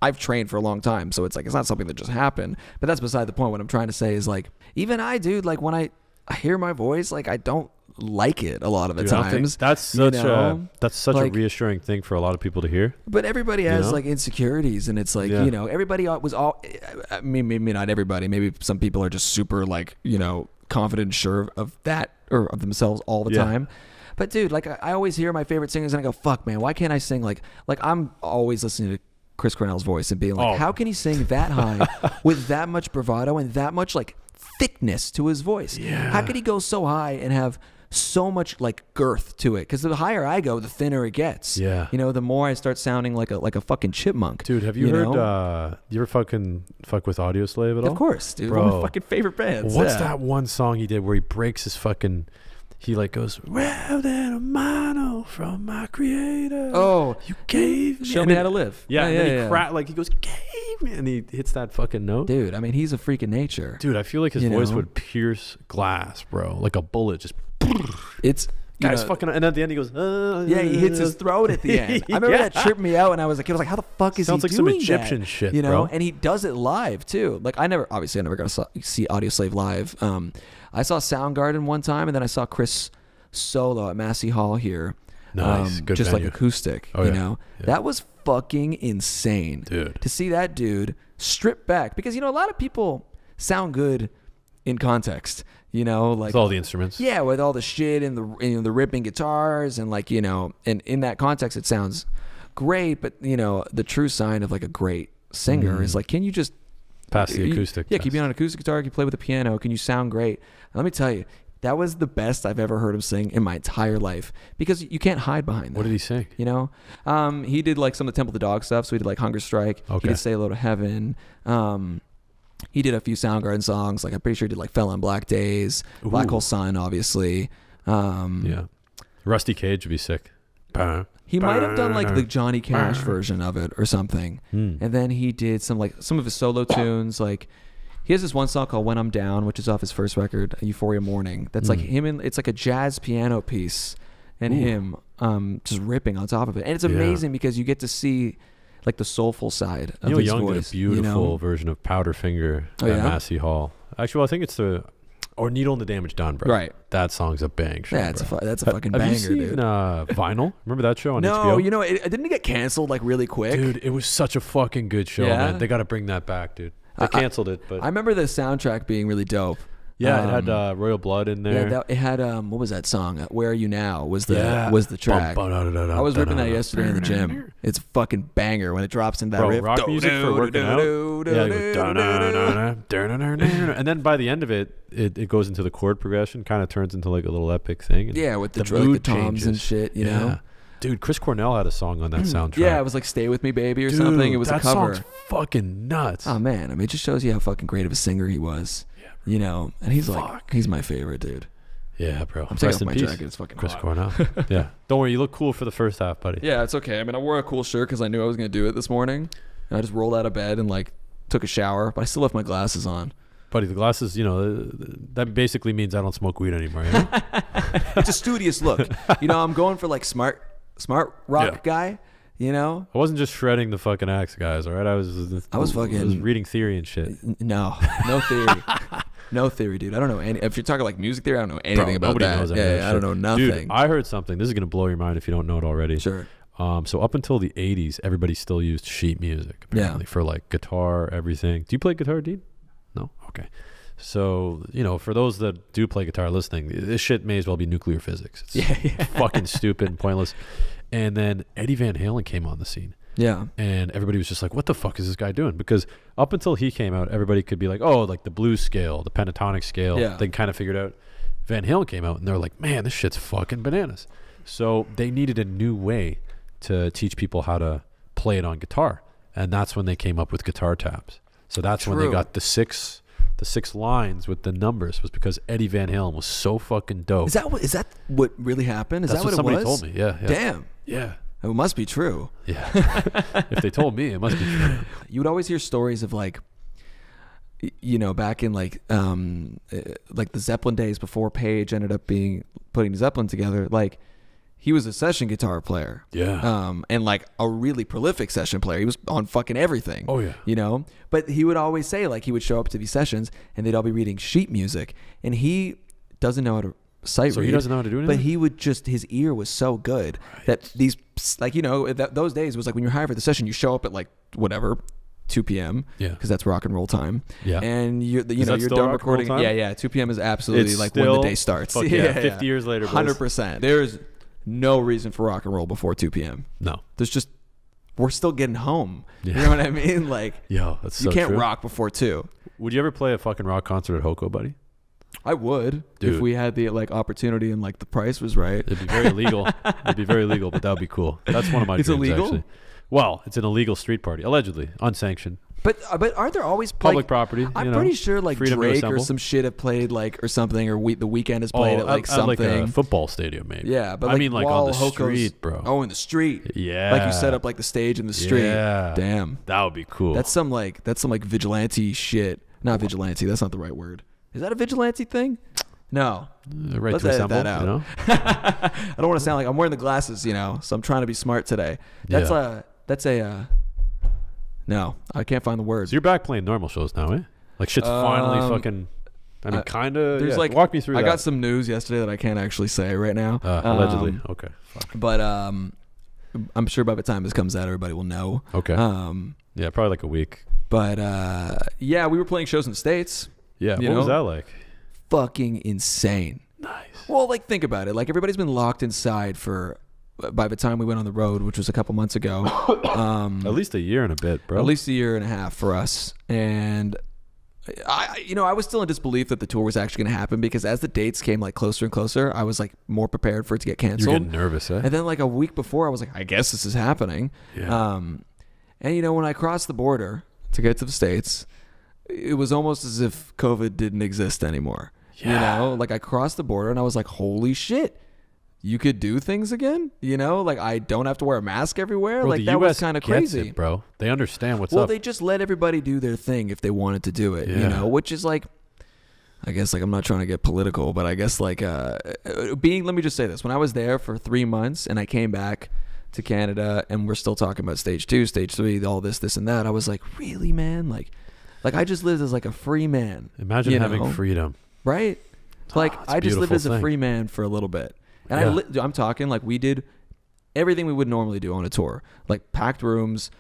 I've trained for a long time, so it's like it's not something that just happened. But that's beside the point. What I'm trying to say is like even I, dude, like when I hear my voice, like I don't like it a lot of the times. That's such a reassuring thing for a lot of people to hear. But everybody has like insecurities, and it's like, you know, everybody was I mean, maybe not everybody, maybe some people are just super like, you know, confident and sure of that or of themselves all the time. But dude, like I always hear my favorite singers and I go, fuck man, why can't I sing like I'm always listening to Chris Cornell's voice and being like, how can he sing that high with that much bravado and that much like thickness to his voice? How could he go so high and have so much like girth to it? Because the higher I go, the thinner it gets. You know, the more I start sounding like a fucking chipmunk. Dude, have you heard you ever fuck with Audio Slave at all? Of course, dude. Bro. One of my fucking favorite bands. What's that one song he did where he breaks his fucking, he like goes, "Well, then a mano from my creator. Oh, you gave me, show me how to live." Yeah, and then he like he goes, "Gave me," and he hits that fucking note. Dude, I mean, he's a freak of nature. Dude, I feel like his voice would pierce glass, bro, like a bullet. Just it's guys fucking, and at the end he goes, yeah, he hits his throat at the end. I remember that tripped me out, and I was like, how the fuck is Sounds he like doing some Egyptian that? shit, you know? bro. And he does it live too. Like I never got to see Audio Slave live. I saw Soundgarden one time, and then I saw Chris solo at Massey Hall here. Nice, good just venue. like acoustic. Oh, you know, that was fucking insane, dude. To see that dude strip back, because you know a lot of people sound good in context. You know, like with all the instruments. Yeah, with all the shit and the ripping guitars and like, you know, and in that context it sounds great, but you know, the true sign of like a great singer is like, can you just pass the acoustic? Yeah, can you be on an acoustic guitar? Can you play with a piano? Can you sound great? And let me tell you, that was the best I've ever heard him sing in my entire life, because you can't hide behind that. What did he sing? You know, he did like some of the Temple of the Dog stuff. So he did like Hunger Strike. He did Say Hello to Heaven. He did a few Soundgarden songs. Like I'm pretty sure he did like Fell on Black Days, Black Hole Sun, obviously. Yeah, Rusty Cage would be sick. He might have done like the Johnny Cash version of it or something. And then he did some of his solo tunes. Like he has this one song called When I'm Down, which is off his first record, Euphoria Morning. That's like him, and it's like a jazz piano piece and him just ripping on top of it. And it's amazing because you get to see like the soulful side of Neil his Young voice. did a beautiful version of Powderfinger at Massey Hall. Actually, well, I think it's or Needle and the Damage Done, bro. Right. That song's a bang. Yeah, that's a fucking banger, have you seen, dude. Vinyl? Remember that show on no, HBO? you know, it didn't get canceled like really quick. Dude, it was such a fucking good show, man. They got to bring that back, dude. They canceled it, but I remember the soundtrack being really dope. yeah, it had Royal Blood in there. Yeah, it had what was that song? Where Are You Now was the track. I was ripping that yesterday in the gym. It's a fucking banger when it drops into that riff. Rock music for working out. Yeah, it goes, and then by the end of it, it goes into the chord progression, kind of turns into like a little epic thing. And yeah, with the mood toms changes. and shit, you know. Dude, Chris Cornell had a song on that soundtrack. Yeah, it was like "Stay With Me, Baby" or something. It was a cover. That song's fucking nuts. Oh man, I mean, it just shows you how fucking great of a singer he was. You know, and he's my favorite dude. Yeah, bro. I'm taking off my jacket. It's fucking Chris hot. Cornell. Yeah. Don't worry, you look cool for the first half, buddy. Yeah, it's okay. I mean, I wore a cool shirt because I knew I was going to do it this morning. And I just rolled out of bed and like took a shower, but I still left my glasses on. Buddy, the glasses, you know, that basically means I don't smoke weed anymore. You know? It's a studious look. You know, I'm going for like smart rock guy. You know, I wasn't just shredding the fucking axe, guys. All right, I was reading theory and shit. No theory. No theory, dude. I don't know any. If you're talking like music theory, I don't know anything about nobody that. knows I don't know nothing. Dude, I heard something. This is gonna blow your mind if you don't know it already. Sure. So up until the 80s, everybody still used sheet music apparently for like guitar, everything. Do you play guitar, Dean? No? Okay. So, you know, for those that do play guitar listening, this shit may as well be nuclear physics. It's fucking stupid and pointless. And then Eddie Van Halen came on the scene. Yeah. And everybody was just like, what the fuck is this guy doing? Because up until he came out, everybody could be like, oh, like the blues scale, the pentatonic scale. Yeah. They kind of figured out. Van Halen came out and they're like, man, this shit's fucking bananas. So they needed a new way to teach people how to play it on guitar. And that's when they came up with guitar tabs. So that's when they got the six lines with the numbers, was because Eddie Van Halen was so fucking dope. Is that what really happened? Is that's that what somebody it was? told me. Yeah. Damn. Yeah. It must be true. Yeah. If they told me, it must be true. You would always hear stories of like, you know, back in like the Zeppelin days before Page ended up putting Zeppelin together, like he was a session guitar player. Yeah. And like a really prolific session player. He was on fucking everything. Oh yeah. You know? But he would always say, like, he would show up to these sessions and they'd all be reading sheet music, and he doesn't know how to sight read. So he doesn't know how to do anything? But he would just, his ear was so good that these, like, you know, those days it was like when you're hired for the session, you show up at like whatever 2 p.m. Yeah. Because that's rock and roll time. Yeah. And you're Is that you're still done rock and roll recording. time? Yeah. 2 p.m. is absolutely It's like when the day starts. Fuck yeah, 50 years later. 100%. There's no reason for rock and roll before 2 p.m. No. There's just, we're still getting home. Yeah. You know what I mean? Like, yo, that's so you can't true. rock before 2. Would you ever play a fucking rock concert at HOCO, buddy? I would, dude, if we had the like opportunity and like the price was right. It'd be very illegal. It'd be very illegal, but that would be cool. That's one of my It's dreams, illegal? actually. Well, it's an illegal street party, allegedly, unsanctioned. But aren't there always public property? I'm pretty sure like Drake or some shit have played like or something, or The Weeknd has played at like something. Like a football stadium, maybe. Yeah, but I mean like on the HOCO's street, bro. Oh, in the street. Yeah. Like you set up like the stage in the street. Yeah. Damn. That would be cool. That's some like vigilante shit. Not vigilante. That's not the right word. Is that a vigilante thing? No. Right. Let's to edit assemble, that out. You know? I don't want to sound like I'm wearing the glasses, you know. So I'm trying to be smart today. That's a. No, I can't find the words. So you're back playing normal shows now, eh? Like shit's finally fucking. I mean, kind of. There's like walk me through. I that. got some news yesterday that I can't actually say right now. Allegedly. Okay. Fuck. But I'm sure by the time this comes out, everybody will know. Okay. Yeah, probably like a week. But yeah, we were playing shows in the States. Yeah. What was that like? Fucking insane. Nice. Well, like think about it. Like everybody's been locked inside for. By the time we went on the road, which was a couple months ago, at least a year and a bit, bro. At least a year and a half for us, and I was still in disbelief that the tour was actually going to happen, because as the dates came like closer and closer, I was like more prepared for it to get canceled. You're getting nervous, eh? And then like a week before, I was like, I guess this is happening. Yeah. And when I crossed the border to get to the States, it was almost as if COVID didn't exist anymore. Yeah. Like I crossed the border and I was like, holy shit. You could do things again, like I don't have to wear a mask everywhere. Bro, like that was kind of crazy, bro. They understand what's up. Well, they just let everybody do their thing if they wanted to do it, which is like, I guess like I'm not trying to get political, but I guess like let me just say this: when I was there for 3 months and I came back to Canada, and we're still talking about stage 2, stage 3, all this and that. I was like, really, man? Like I just lived as like a free man. Imagine having freedom. Right? Like I just lived as a thing. free man for a little bit. And I'm talking like we did everything we would normally do on a tour. Like packed rooms,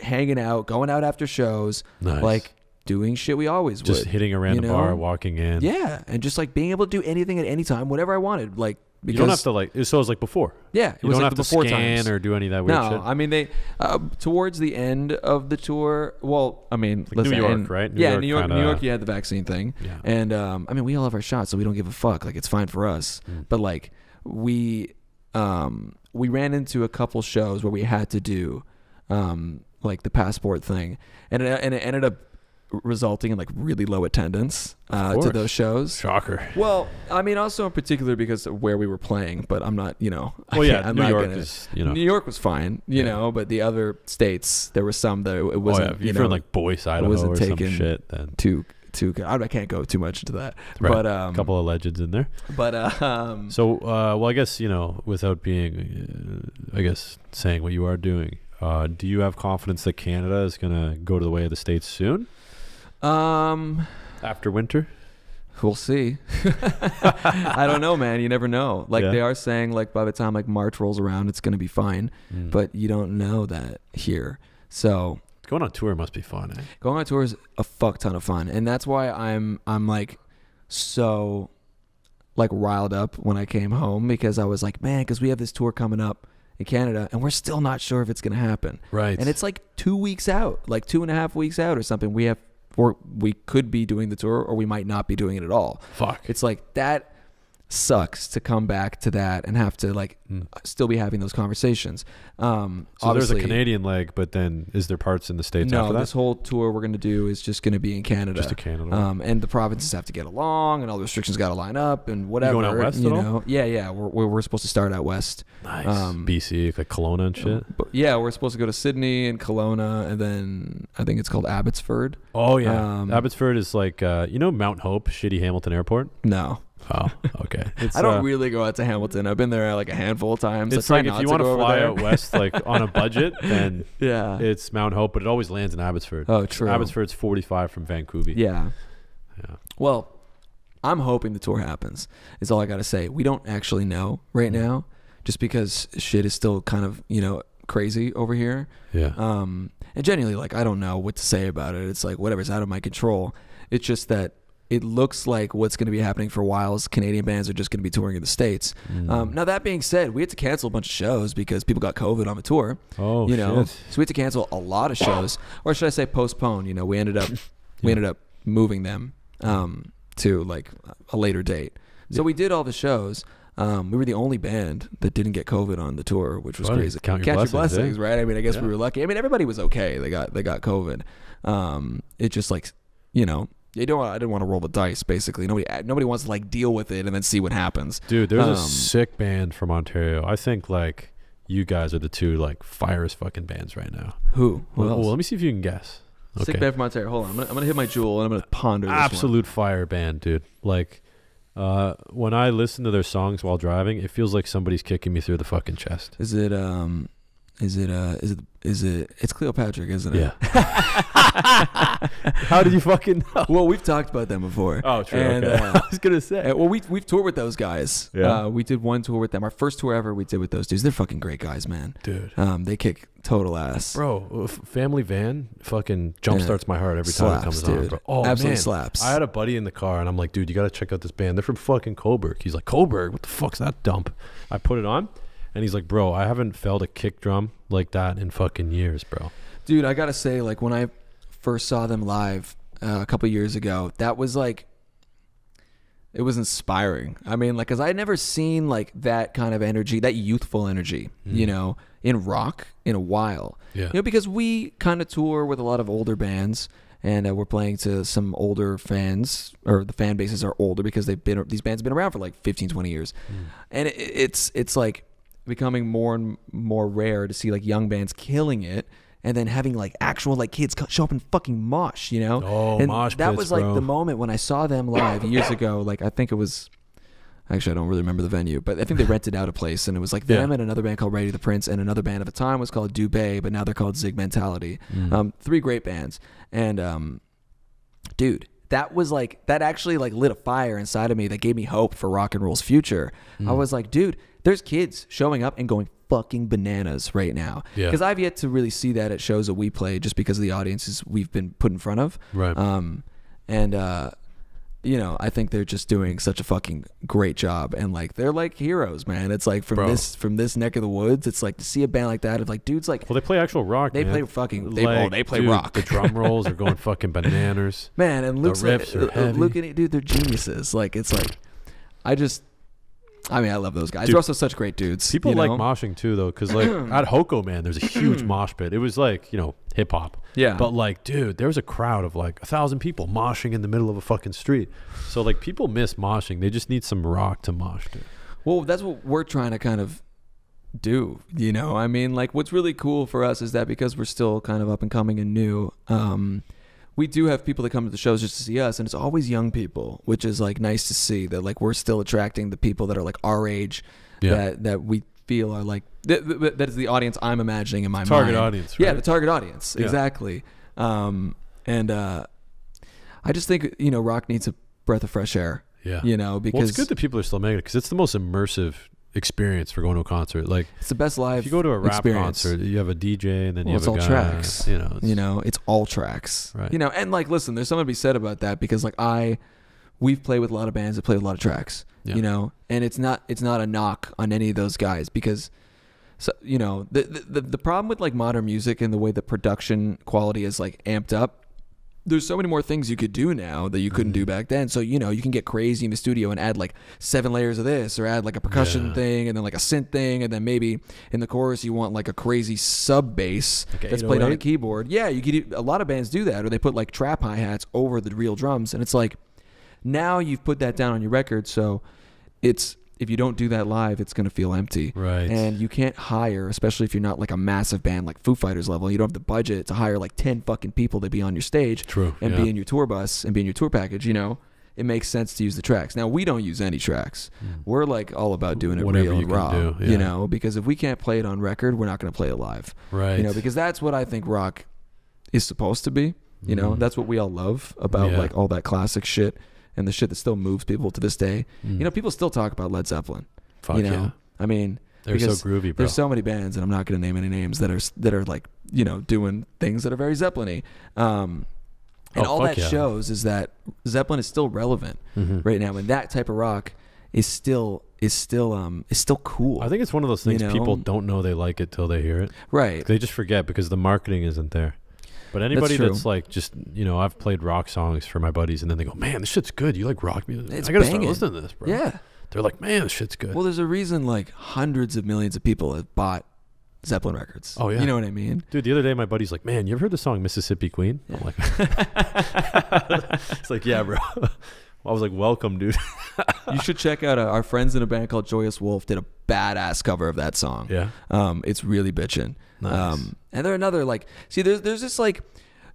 hanging out, going out after shows, like doing shit we always would. Just hitting a random bar, walking in. Yeah, and just like being able to do anything at any time, whatever I wanted. Like because, you don't have to like. So it was like before. Yeah, you don't have to scan or do any of that weird shit. No, I mean they towards the end of the tour. Well, I mean, like New York, right? New York. You had the vaccine thing, and I mean we all have our shots, so we don't give a fuck. Like it's fine for us. But like we ran into a couple shows where we had to do like the passport thing, and it ended up resulting in like really low attendance to those shows. Shocker. Well, I mean, also in particular because of where we were playing, but I'm not, you know. Well, yeah, New York is, you know. New York was fine, you know, but the other states, there were some that it wasn't, if you're in like Boise, Idaho or some shit, then too I can't go too much into that. Right. But a couple of legends in there. But so well, I guess, you know, without being I guess saying what you are doing, do you have confidence that Canada is going to go to the way of the States soon? After winter? We'll see. I don't know, man. You never know. Like they are saying like by the time like March rolls around, it's going to be fine, but you don't know that here. So going on tour must be fun, eh? Going on tour is a fuck ton of fun. And that's why I'm like so like riled up when I came home, because I was like, man, because we have this tour coming up in Canada and we're still not sure if it's going to happen. Right. And it's like 2 weeks out, like 2.5 weeks out or something. We could be doing the tour or we might not be doing it at all. Fuck. It's like that sucks to come back to that and have to like still be having those conversations. So there's a Canadian leg, but then is there parts in the States after that? No, this whole tour we're going to do is just going to be in Canada. Just to Canada. And the provinces have to get along and all the restrictions got to line up and whatever. You going out west at all? Yeah. We're supposed to start out west. Nice. BC, like Kelowna and shit. But yeah, we're supposed to go to Sydney and Kelowna, and then I think it's called Abbotsford. Oh, yeah. Abbotsford is like, you know Mount Hope, shitty Hamilton Airport? No. Oh, okay. I don't really go out to Hamilton. I've been there like a handful of times. It's like if you want to fly out west like on a budget, then it's Mount Hope, but it always lands in Abbotsford. Oh, true. Abbotsford's 45 from Vancouver. Yeah. Well, I'm hoping the tour happens, is all I got to say. We don't actually know right now, just because shit is still kind of, you know, crazy over here. Yeah. And genuinely, like, I don't know what to say about it. It's like, whatever's out of my control. It's just that it looks like what's going to be happening for a while is Canadian bands are just going to be touring in the States. Now, that being said, we had to cancel a bunch of shows because people got COVID on the tour. Oh, you know, shit. so we had to cancel a lot of shows, or should I say postpone? You know, we ended up moving them to like a later date. So we did all the shows. We were the only band that didn't get COVID on the tour, which was crazy. Count your blessings, right? I mean, I guess we were lucky. I mean, everybody was okay. They got COVID. It just like, you know, I didn't want to roll the dice. Basically, nobody wants to like deal with it and then see what happens. Dude, there's a sick band from Ontario. I think like you guys are the two like firest fucking bands right now. Who? Well, let me see if you can guess. Sick band from Ontario. Hold on, I'm gonna hit my Juul and I'm gonna ponder this Absolute fire band, dude. Like, when I listen to their songs while driving, it feels like somebody's kicking me through the fucking chest. Is it it's Cleopatra, isn't it? Yeah. How did you fucking know? Well, we've talked about them before. Oh, true. And, okay. I was gonna say. Well, we've toured with those guys. Yeah. We did one tour with them. Our first tour ever we did with those dudes. They're fucking great guys, man. Dude. They kick total ass. Bro, Family Van fucking jumpstarts my heart every time it comes on. Bro. Oh, absolutely man. slaps. I had a buddy in the car and I'm like, dude, you gotta check out this band. They're from fucking Coburg. He's like, Coburg? What the fuck's that dump? I put it on and he's like, bro, I haven't felt a kick drum like that in fucking years, bro. Dude, I gotta say, like, when I first saw them live a couple years ago, that was like, it was inspiring. I mean, like, because I had never seen like that kind of energy, that youthful energy, you know, in rock in a while. Yeah. You know, because we kind of tour with a lot of older bands, and we're playing to some older fans, or the fan bases are older because these bands have been around for like 15, 20 years. And it's like becoming more and more rare to see like young bands killing it, and then having like actual like kids show up and fucking mosh, you know? Oh, and mosh that pits, was like bro. the moment when I saw them live years ago. Like I think it was Actually, I don't really remember the venue, but I think they rented out a place, and it was like them and another band called Ready the Prince, and another band at the time was called Dubé, but now they're called Zig Mentality. 3 great bands, and dude, that was like, that actually like lit a fire inside of me that gave me hope for rock and roll's future. I was like, dude, there's kids showing up and going fucking bananas right now. Because I've yet to really see that at shows that we play, just because of the audiences we've been put in front of. Right. You know, I think they're just doing such a fucking great job, and like they're like heroes, man. It's like from this neck of the woods, it's like to see a band like that. It's like dudes like, well, they play actual rock. They play fucking. They play rock. The drum rolls are going fucking bananas, man. And Luke's the riffs are heavy. Luke and dude, they're geniuses. Like it's like, I mean, I love those guys. Dude, they're also such great dudes. People like moshing too, though, because like at HOCO, man, there's a huge mosh pit. It was like, you know, hip hop. Yeah. But like, dude, there was a crowd of like 1,000 people moshing in the middle of a fucking street. So like, people miss moshing. They just need some rock to mosh to. Well, that's what we're trying to kind of do. You know, I mean, like, what's really cool for us is that because we're still kind of up and coming and new, we do have people that come to the shows just to see us, and it's always young people, which is like nice to see that like we're still attracting the people that are like our age, that we feel are like that is the audience I'm imagining in my target mind. Audience, right? Yeah, the target audience, exactly. I just think, you know, rock needs a breath of fresh air. Yeah, you know, because it's good that people are still making it, because it's the most immersive experience for going to a concert. Like, it's the best live. If you go to a rap concert, you have a DJ, and then you have a guy. It's all tracks. You know, it's all tracks. Right. You know, and like, listen, there's something to be said about that, because like we've played with a lot of bands that play with a lot of tracks. Yeah. You know, and it's not a knock on any of those guys, because, so, you know, the problem with like modern music and the way the production quality is like amped up, there's so many more things you could do now that you couldn't do back then. So, you know, you can get crazy in the studio and add like 7 layers of this, or add like a percussion thing, and then like a synth thing, and then maybe in the chorus you want like a crazy sub bass that's played on a keyboard. Yeah, you could. A lot of bands do that, or they put like trap hi-hats over the real drums, and it's like, now you've put that down on your record, so it's, if you don't do that live, it's going to feel empty. Right. And you can't hire, especially if you're not like a massive band like Foo Fighters level, you don't have the budget to hire like 10 fucking people to be on your stage. True. And be in your tour bus and be in your tour package, you know. It makes sense to use the tracks. Now, we don't use any tracks. We're like all about doing it whatever real and raw, you know, because if we can't play it on record, we're not going to play it live. Right. You know, because that's what I think rock is supposed to be. You know, that's what we all love about like all that classic shit and the shit that still moves people to this day. You know, people still talk about Led Zeppelin. Fuck, you know, I mean, they're so groovy, bro. There's so many bands, and I'm not going to name any names that are like, you know, doing things that are very Zeppelin-y. And all that shows is that Zeppelin is still relevant right now, and that type of rock is still cool. I think it's one of those things, you know? People don't know they like it till they hear it. Right. They just forget because the marketing isn't there. But anybody that's like, just, you know, I've played rock songs for my buddies, and then they go, man, this shit's good. You like rock music? I got to start listening to this, bro. Yeah. They're like, man, this shit's good. Well, there's a reason like hundreds of millions of people have bought Zeppelin records. Oh, yeah. You know what I mean? Dude, the other day my buddy's like, man, you ever heard the song Mississippi Queen? Yeah. I'm like, it's like, yeah, bro. I was like, welcome, dude. You should check out our friends in a band called Joyous Wolf did a badass cover of that song. Yeah. It's really bitchin'. Nice. And they're another like, see, there's this like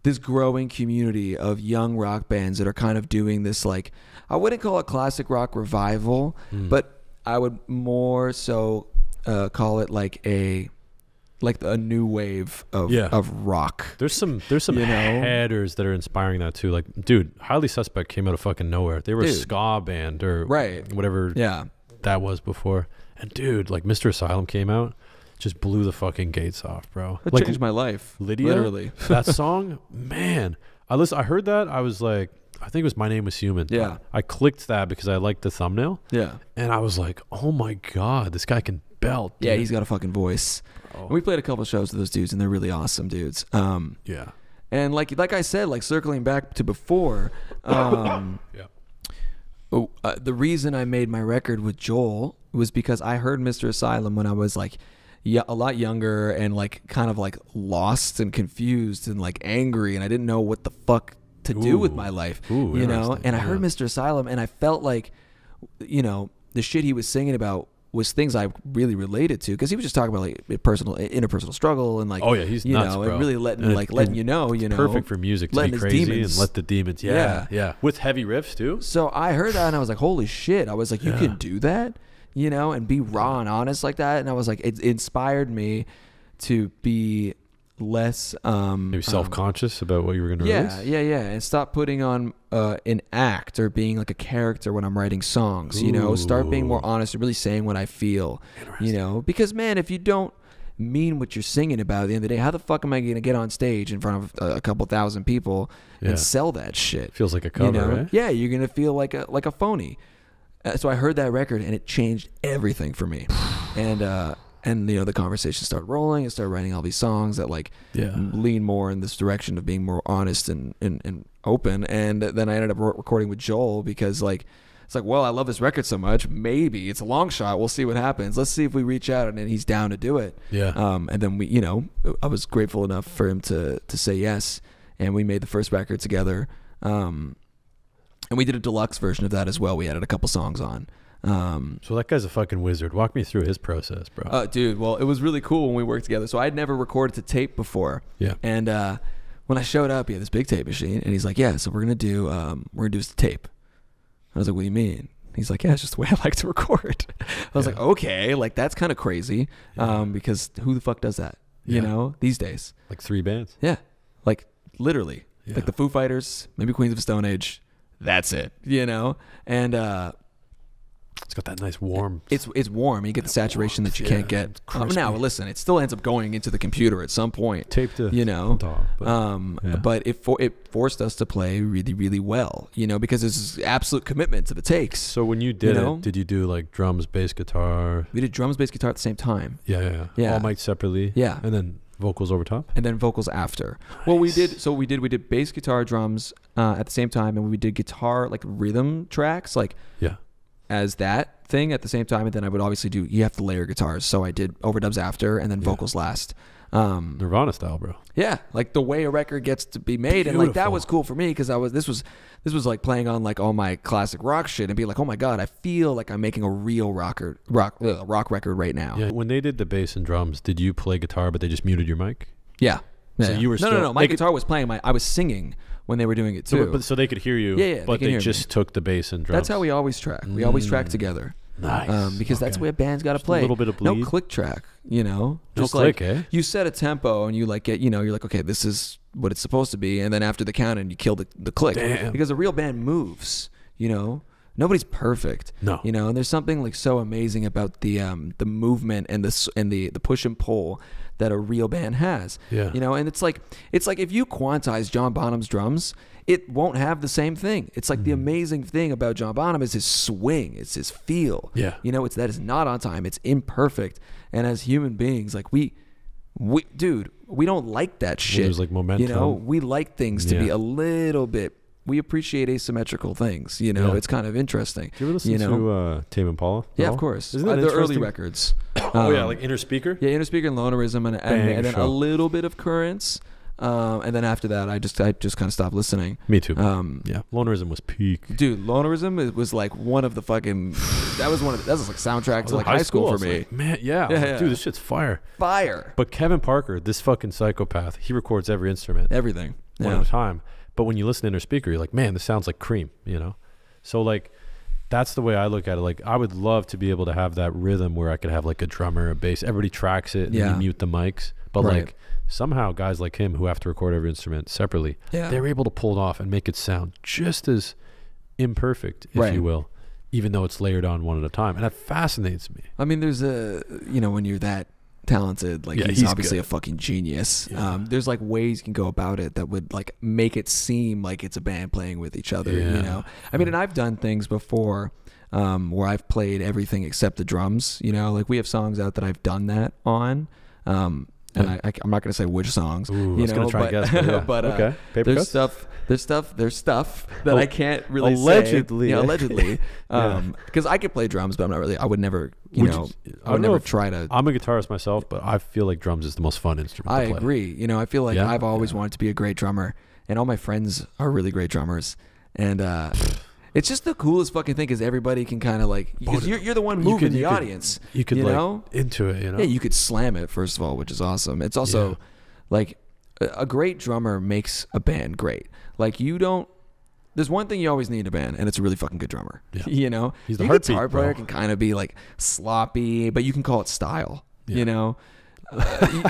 this growing community of young rock bands that are kind of doing this, like, I wouldn't call it classic rock revival, but I would more so call it like a new wave of rock. There's some headers that are inspiring that too. Like, dude, Highly Suspect came out of fucking nowhere. They were a ska band or whatever that was before. And dude, like Mr. Asylum came out, just blew the fucking gates off, bro. That like, changed my life. Lydia, literally. That song, man. I heard that. I was like, I think it was My Name Was Human. Yeah. I clicked that because I liked the thumbnail. Yeah. And I was like, oh my God, this guy can belt. Dude. Yeah, he's got a fucking voice. And we played a couple of shows with those dudes, and they're really awesome dudes. Yeah. And like I said, like circling back to before, the reason I made my record with Joel was because I heard Mr. Asylum when I was like a lot younger and like kind of like lost and confused and like angry, and I didn't know what the fuck to do with my life, you know? And I heard Mr. Asylum, and I felt like, you know, the shit he was singing about was things I really related to, because he was just talking about like interpersonal struggle and like, oh yeah, he's nuts, bro. And really letting you know, perfect for music to be crazy and let the demons, with heavy riffs too. So I heard that and I was like, holy shit! I was like, you can do that, and be raw and honest like that. And I was like, it inspired me to be less maybe self-conscious about what you were going to release. And stop putting on an act or being like a character when I'm writing songs. Start being more honest and really saying what I feel. Because man, if you don't mean what you're singing about at the end of the day, how the fuck am I going to get on stage in front of a couple thousand people and sell that shit? Feels like a cover, right? Yeah, you're going to feel like a phony. So I heard that record and it changed everything for me. And the conversation started rolling. I started writing all these songs that lean more in this direction of being more honest and open. And then I ended up recording with Joel because it's like, well, I love this record so much. Maybe it's a long shot. We'll see what happens. Let's see if we reach out, and then he's down to do it. Yeah. And then we, I was grateful enough for him to say yes, and we made the first record together. And we did a deluxe version of that as well. We added a couple songs on. So that guy's a fucking wizard. Walk me through his process, bro. Dude, well, it was really cool when we worked together. So I'd never recorded to tape before. Yeah. And when I showed up, he had this big tape machine, and he's like, "Yeah, so we're gonna do this tape." I was like, "What do you mean?" He's like, "Yeah, it's just the way I like to record." I was like, "Okay, like that's kind of crazy, because who the fuck does that? These days." Like 3 bands. Yeah, like literally, like the Foo Fighters, maybe Queens of Stone Age. That's it, and. It's got that nice warm. It's warm. You get the saturation that you can't get. Now, listen, it still ends up going into the computer at some point. Taped to top, but it forced us to play really, really well. Because there's absolute commitment to the takes. So when you did it, did you do like drums, bass, guitar? We did drums, bass, guitar at the same time. Yeah. All mics separately. Yeah, and then vocals over top. And then vocals after. Nice. Well, we did bass, guitar, drums at the same time, and we did guitar like rhythm tracks as that thing at the same time, and then I would obviously you have to layer guitars, so I did overdubs after and then vocals last. Nirvana style, bro. Yeah, like the way a record gets to be made. Beautiful. And like that was cool for me because this was like playing on like all my classic rock shit and be like, oh my god, I feel like I'm making a real rock record right now. Yeah. When they did the bass and drums, did you play guitar but they just muted your mic? Yeah. So you were no. My guitar was playing. I was singing when they were doing it too. So they could hear you. Yeah. But they just took the bass and drums. That's how we always track. We always track together. Nice. Because that's where bands got to play. A little bit of bleed. No click track. Just no like click, eh? You set a tempo and you like get. You're like, okay, this is what it's supposed to be, and then after the count and you kill the click. Damn. Because a real band moves. Nobody's perfect. No. And there's something like so amazing about the movement and the push and pull that a real band has. Yeah. And it's like if you quantize John Bonham's drums, it won't have the same thing. It's like the amazing thing about John Bonham is his swing, it's his feel. Yeah. It's that is not on time, it's imperfect. And as human beings, like we don't like that shit. There's like momentum. We like things to be a little bit. We appreciate asymmetrical things, It's kind of interesting. Do you ever listen to Tame Impala? Yeah, of course. Isn't that the early records. Like Inner Speaker? Yeah, Inner Speaker and Lonerism, and then a little bit of Currents. And then after that, I just kind of stopped listening. Me too. Yeah, Lonerism was peak. Dude, Lonerism was like one of the fucking. That was like soundtrack to like high school for me. Like, man, yeah. Dude, this shit's fire. Fire. But Kevin Parker, this fucking psychopath, he records every instrument, everything, one at a time. But when you listen to Inner Speaker, you're like, man, this sounds like Cream, So like, that's the way I look at it. Like, I would love to be able to have that rhythm where I could have like a drummer, a bass, everybody tracks it, and then you mute the mics. But like, somehow guys like him who have to record every instrument separately, they're able to pull it off and make it sound just as imperfect, if you will, even though it's layered on one at a time. And that fascinates me. I mean, there's when you're that talented, like he's obviously good. A fucking genius. There's like ways you can go about it that would like make it seem like it's a band playing with each other. I mean, and I've done things before where I've played everything except the drums. Like we have songs out that I've done that on. And I'm not going to say which songs. Ooh, I was going to try and guess, but okay. there's stuff that I can't really allegedly. say. Allegedly. Because I could play drums, but I'm not really. I would never. I would never try to. I'm a guitarist myself, but I feel like drums is the most fun instrument. I agree. I feel like I've always wanted to be a great drummer, and all my friends are really great drummers, and It's just the coolest fucking thing because everybody can kind of like, because you're the one moving the audience. You could like know? Into it, you know? Yeah, you could slam it, first of all, which is awesome. It's also like a great drummer makes a band great. Like there's one thing you always need in a band, and it's a really fucking good drummer. Yeah. You know? He's the Your heartbeat, guitar player bro. can kind of be like sloppy, but you can call it style, you know?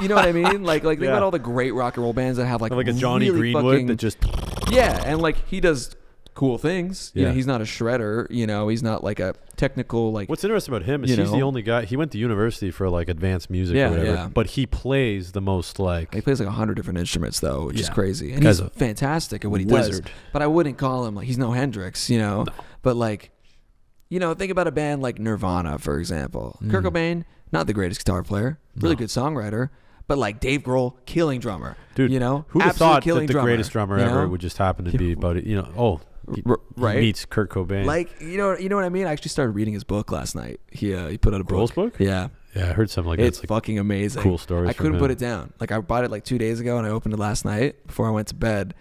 You know what I mean? Like think about all the great rock and roll bands that have like a Johnny really Greenwood that just... Yeah, and like he does cool things. Yeah. You know, he's not a shredder. You know, he's not like a technical like. What's interesting about him is he's the only guy. He went to university for like advanced music or whatever. But he plays the most like. He plays like 100 different instruments though, which is crazy. And he's fantastic at what he does. But I wouldn't call him like he's no Hendrix, you know. No. But like, you know, think about a band like Nirvana, for example. Kurt Cobain, not the greatest guitar player, really good songwriter. But like Dave Grohl, killing drummer, dude. You know, who'd have thought that the greatest drummer ever would just happen to be, buddy? You know, he meets Kurt Cobain. Like you know what I mean. I actually started reading his book last night. He put out a book. Grohl's book? Yeah, I heard something like it's like fucking amazing. Cool stories. I couldn't put it down. Like I bought it like 2 days ago, and I opened it last night before I went to bed.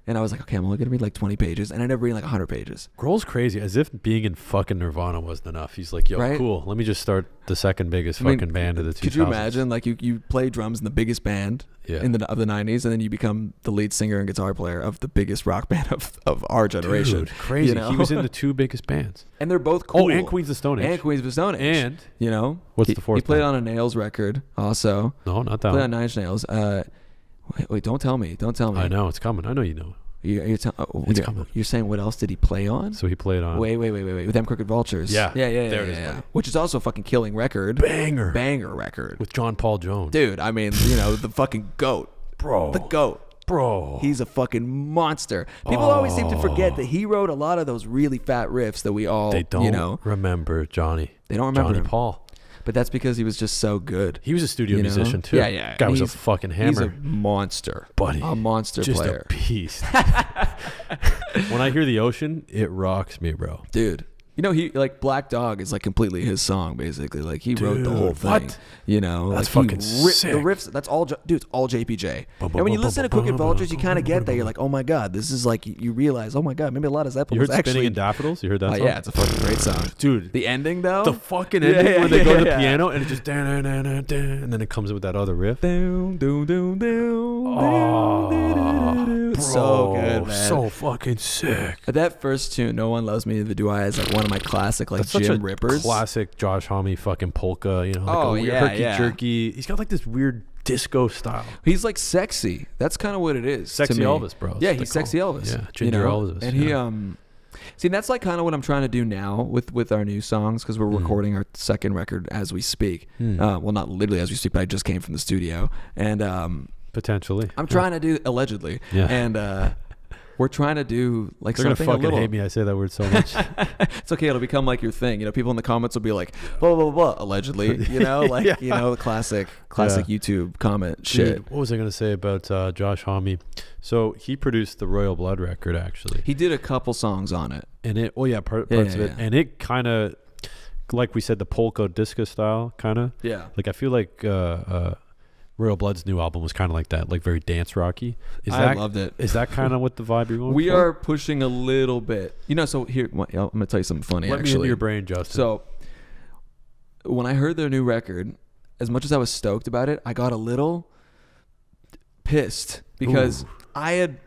And I was like, okay, I'm only going to read like 20 pages. And I ended up reading like 100 pages. Grohl's crazy. As if being in fucking Nirvana wasn't enough. He's like, yo, cool. Let me just start the second biggest fucking band of the 2000s. Could you imagine? Like you play drums in the biggest band of the 90s. And then you become the lead singer and guitar player of the biggest rock band of our generation. Dude, crazy. You know? He was in the 2 biggest bands. And they're both cool. Oh, and Queens of the Stone Age. And, you know. What's the fourth He played on a Nails record also. No, not that one. Played on on Nine Inch Nails. Wait, don't tell me. I know. It's coming. I know you know. You're saying what else did he play on? So he played on. Wait. With Them Crooked Vultures. Yeah. There it is. Which is also a fucking killing record. Banger record. With John Paul Jones. Dude, I mean, you know, the fucking GOAT. Bro. The GOAT. Bro. He's a fucking monster. People always seem to forget that he wrote a lot of those really fat riffs that we all, They don't remember Johnny. They don't remember Johnny Paul. But that's because he was just so good. He was a studio musician too. Yeah. Guy was a fucking hammer. He's a monster. Buddy. A monster just player. A beast. When I hear The Ocean, it rocks me, bro. Dude. You know, he like Black Dog is like completely his song, basically. Like he wrote the whole thing. What? You know, that's like fucking sick. The riffs, that's all, dude. It's all JPJ. And when you listen to Crooked Vultures, you kind of get that. You're like, oh my god, this is like you realize, oh my god, maybe a lot of Zeppelin was actually. Spinning in Daffodils? You heard that song? Yeah, it's a fucking great song, dude. The ending though, the fucking ending where they go to the piano and it just and then it comes in with that other riff. So good, man. So fucking sick. That first tune, No One Loves Me Neither Do I, is like one of my classic like Jim Rippers. Classic Josh Homme fucking polka, you know, like a weird herky-jerky. He's got like this weird disco style. He's like sexy. That's kind of what it is. Sexy Elvis, bro. Yeah, he's sexy Elvis. Yeah, Ginger Elvis. And he see, that's like kind of what I'm trying to do now with our new songs, because we're recording our second record as we speak. Well, not literally as we speak, but I just came from the studio. And potentially. I'm trying to do, allegedly. Yeah. And we're trying to do like They're something gonna fucking a little. hate me. I say that word so much. It's okay. It'll become like your thing. You know, people in the comments will be like, blah, blah, blah, allegedly, you know, like, you know, the classic YouTube comment shit. Dude, what was I going to say about Josh Homme? So he produced the Royal Blood record, actually. He did a couple songs on it. And it, parts of it. And it kind of, like we said, the polka disco style, kind of. Yeah. Like, I feel like Royal Blood's new album was kind of like that, like very dance rocky. I loved it. Is that kind of what the vibe you're going for? We are pushing a little bit. You know, so here, I'm going to tell you something funny, Let me into your brain, Justin. So when I heard their new record, as much as I was stoked about it, I got a little pissed because I had,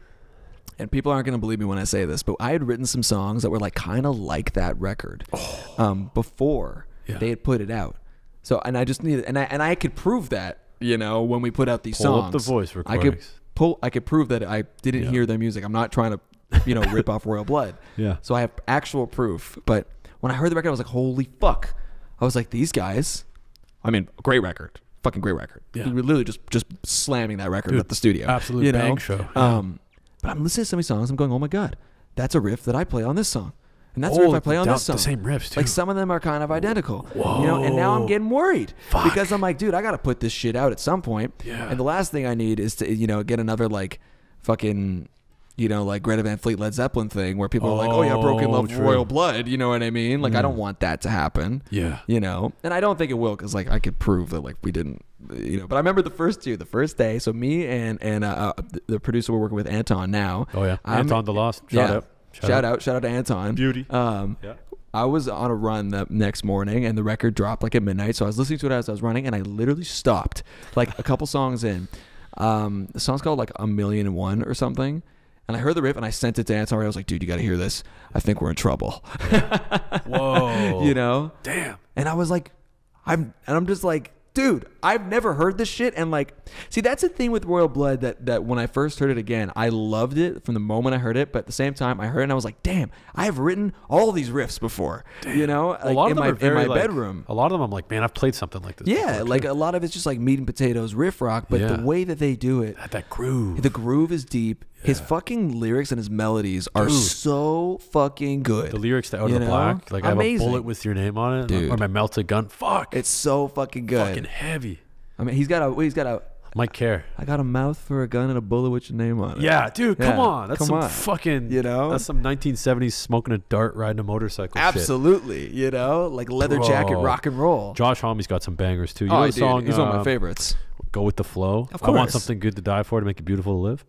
and people aren't going to believe me when I say this, but I had written some songs that were like kind of like that record before they had put it out. So, and I just needed, and I could prove that, you know, when we put out these songs. Pull up the voice recordings. I could prove that I didn't hear their music. I'm not trying to, you know, rip off Royal Blood. Yeah. So I have actual proof. But when I heard the record, I was like, holy fuck. I was like, these guys, I mean, great record. Fucking great record. Yeah. We were literally just slamming that record at the studio. Absolute you know? bang show. But I'm listening to some of these songs. I'm going, oh my God, that's a riff that I play on this song. And that's the riff I play on this song. The same riffs, too. Like, some of them are kind of identical. Whoa. You know, and now I'm getting worried. Fuck. Because I'm like, dude, I got to put this shit out at some point. Yeah. And the last thing I need is to, you know, get another, like, fucking, you know, like Greta Van Fleet Led Zeppelin thing where people are like, oh yeah, Broken Love, true. Royal Blood. You know what I mean? Like, I don't want that to happen. Yeah. You know? And I don't think it will, because, like, I could prove that, like, we didn't, you know. But I remember the first day. So me and the producer we're working with, Anton, now. Oh, yeah. Anton the Lost. Shout Shout out to Anton. Beauty. I was on a run the next morning and the record dropped like at midnight. So I was listening to it as I was running and I literally stopped like a couple songs in. The song's called like 1,000,001 or something. And I heard the riff and I sent it to Anton. I was like, dude, you got to hear this. I think we're in trouble. Whoa. You know? Damn. And I was like, I'm just like, dude, I've never heard this shit. And like, see, that's the thing with Royal Blood that when I first heard it again, I loved it from the moment I heard it. But at the same time, I heard it and I was like, damn, I have written all these riffs before. Damn. You know, like a lot of them are very, in my bedroom. A lot of them, I'm like, man, I've played something like this. Yeah, before, like a lot of it's just like meat and potatoes riff rock. But the way that they do it, that groove, the groove is deep. His fucking lyrics and his melodies are so fucking good. The lyrics to Out of the Black, like amazing. I have a bullet with your name on it, dude. Or my melted gun. Fuck, it's so fucking good. Fucking heavy. I mean, he's got a. Might care. I got a mouth for a gun and a bullet with your name on it. Yeah, dude, come on. That's some fucking, you know, that's some 1970s smoking a dart, riding a motorcycle. Absolutely, shit. You know, like leather jacket, rock and roll. Josh Homme's got some bangers too. You know the song? He's one of my favorites. Go with the flow. Of course. I want something good to die for to make it beautiful to live.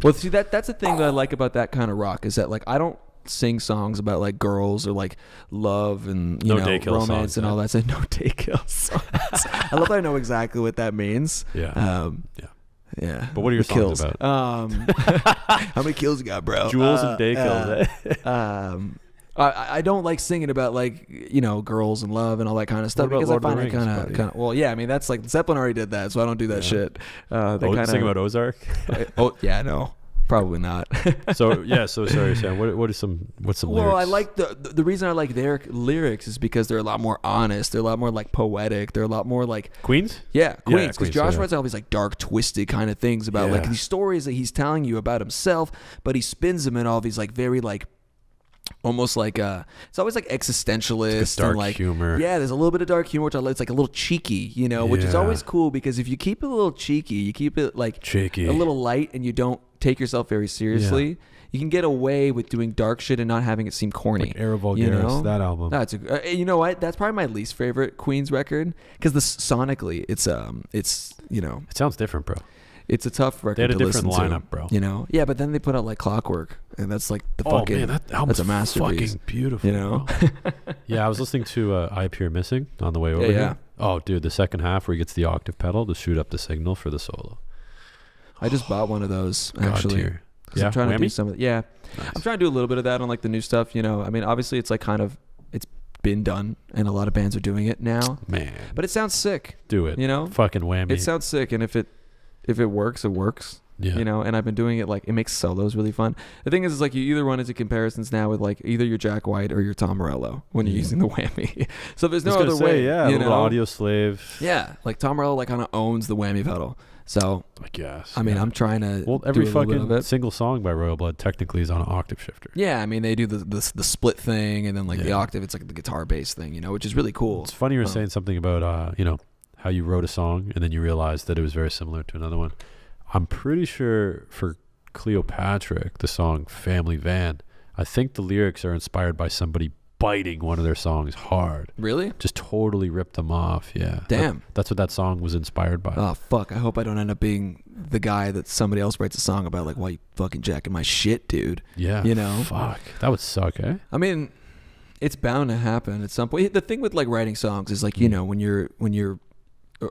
Well, see, that's the thing that I like about that kind of rock is that like I don't sing songs about like girls or like love and you know romance songs, and all that. So no day kill songs. I love that I know exactly what that means. Yeah. Yeah. But what are your songs about? How many kills you got, bro? Juuls and day kills. I don't like singing about like you know girls and love and all that kind of stuff because I find it kind of well yeah I mean that's like Zeppelin already did that so I don't do that shit. They sing about Ozark. No. Probably not. So sorry, Sam. What's some lyrics? Well, I like the reason I like their lyrics is because they're a lot more honest. They're a lot more like poetic. They're a lot more like Queens. Yeah, Queens. Because Josh writes all these like dark, twisted kind of things about like these stories that he's telling you about himself, but he spins them in all these like very like almost like it's always like existentialist it's dark and like humor. Yeah, there's a little bit of dark humor which I like. It's like a little cheeky, you know, which is always cool because if you keep it a little cheeky, you keep it like cheeky, a little light, and you don't take yourself very seriously, you can get away with doing dark shit and not having it seem corny. Like Era Vulgaris, you know? that album. That's you know what? That's probably my least favorite Queens record because sonically, it's you know, it sounds different, bro. It's a tough record. They had a to different listen lineup, to, bro. You know, yeah, but then they put out like Clockwork, and that's like the fucking. Man, that album's that's a masterpiece. Fucking beautiful. You know. Yeah, I was listening to I Appear Missing on the way over here. Oh, dude, the second half where he gets the octave pedal to shoot up the signal for the solo. I just bought one of those actually. Yeah, I'm trying to do Whammy? some of nice. I'm trying to do a little bit of that on like the new stuff. You know, I mean, obviously it's like kind of it's been done, and a lot of bands are doing it now. Man, but it sounds sick. Do it. You know, fucking Whammy. It sounds sick, and if it works, it works. Yeah. You know, and I've been doing it like it makes solos really fun. The thing is like you either run into comparisons now with like either your Jack White or your Tom Morello when you're using the Whammy. So there's no other way. Yeah, you know, Audio Slave. Yeah, like Tom Morello like kind of owns the Whammy pedal. So I guess. I mean, I'm trying to. Every fucking single song by Royal Blood technically is on an octave shifter. Yeah, I mean they do the split thing, and then like the octave, it's like the guitar bass thing, you know, which is really cool. It's funny you were saying something about you know how you wrote a song and then you realized that it was very similar to another one. I'm pretty sure for Cleopatra, the song Family Van, I think the lyrics are inspired by somebody biting one of their songs hard. Really? Just totally ripped them off. Yeah. Damn. That's what that song was inspired by. Oh, fuck. I hope I don't end up being the guy that somebody else writes a song about, like, why you fucking jacking my shit, dude? Yeah. You know? Fuck. That would suck, eh? I mean, it's bound to happen at some point. The thing with, like, writing songs is, like, you know, when you're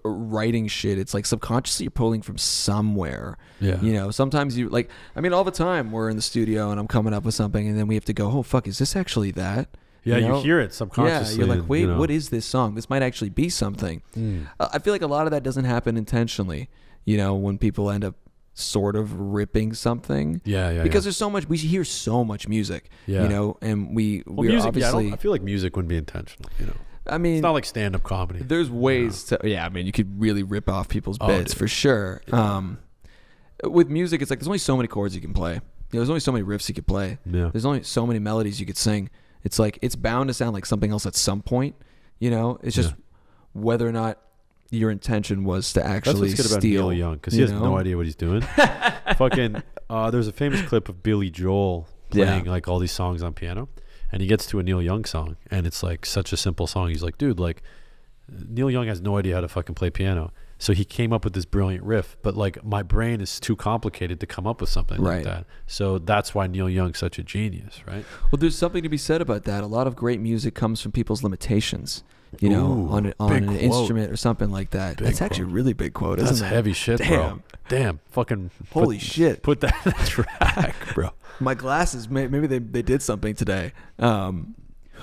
writing shit, it's like subconsciously you're pulling from somewhere. Yeah. You know, sometimes you like, I mean, all the time we're in the studio and I'm coming up with something and then we have to go, oh, fuck, is this actually that? Yeah, you know? you hear it subconsciously. Yeah, you're like, wait, you know. what is this song? This might actually be something. I feel like a lot of that doesn't happen intentionally, you know, when people end up sort of ripping something. Yeah. Because there's so much, we hear so much music, you know, and we're music, obviously... I feel like music wouldn't be intentional, you know. I mean, it's not like stand-up comedy. There's ways to, I mean, you could really rip off people's bits for sure. Yeah. With music, it's like there's only so many chords you can play. You know, there's only so many riffs you could play. Yeah. There's only so many melodies you could sing. It's like it's bound to sound like something else at some point. You know, it's just whether or not your intention was to actually That's what's good steal. about Neil Young because he has no idea what he's doing. Fucking, there's a famous clip of Billy Joel playing like all these songs on piano. And he gets to a Neil Young song, and it's like such a simple song. He's like, dude, like, Neil Young has no idea how to fucking play piano. So he came up with this brilliant riff, but like my brain is too complicated to come up with something like that. So that's why Neil Young's such a genius, right? Well, there's something to be said about that. A lot of great music comes from people's limitations, you know, on an instrument or something like that. That's actually a really big quote, isn't it? That's heavy shit, bro. Damn, fucking holy shit. Put that in the track, bro. My glasses, maybe they did something today. And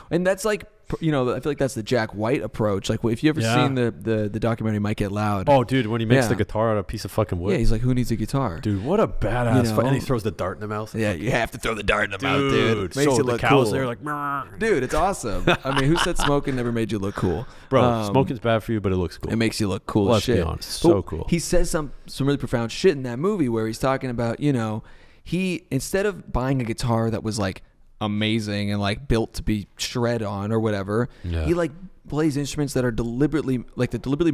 that's like, you know, I feel like that's the Jack White approach. Like, if you ever seen the documentary Might Get Loud. Oh, dude, when he makes the guitar out of a piece of fucking wood. Yeah, he's like, who needs a guitar? Dude, what a badass. You know? And he throws the dart in the mouth. Yeah, you have to throw the dart in the mouth, dude. Makes you look cool. There like, dude, it's awesome. I mean, who said smoking never made you look cool? Bro, smoking's bad for you, but it looks cool. It makes you look cool as shit. Let's be honest. So cool. He says some really profound shit in that movie where he's talking about, you know, he, instead of buying a guitar that was like amazing and like built to be shred on or whatever, he like plays instruments that are deliberately make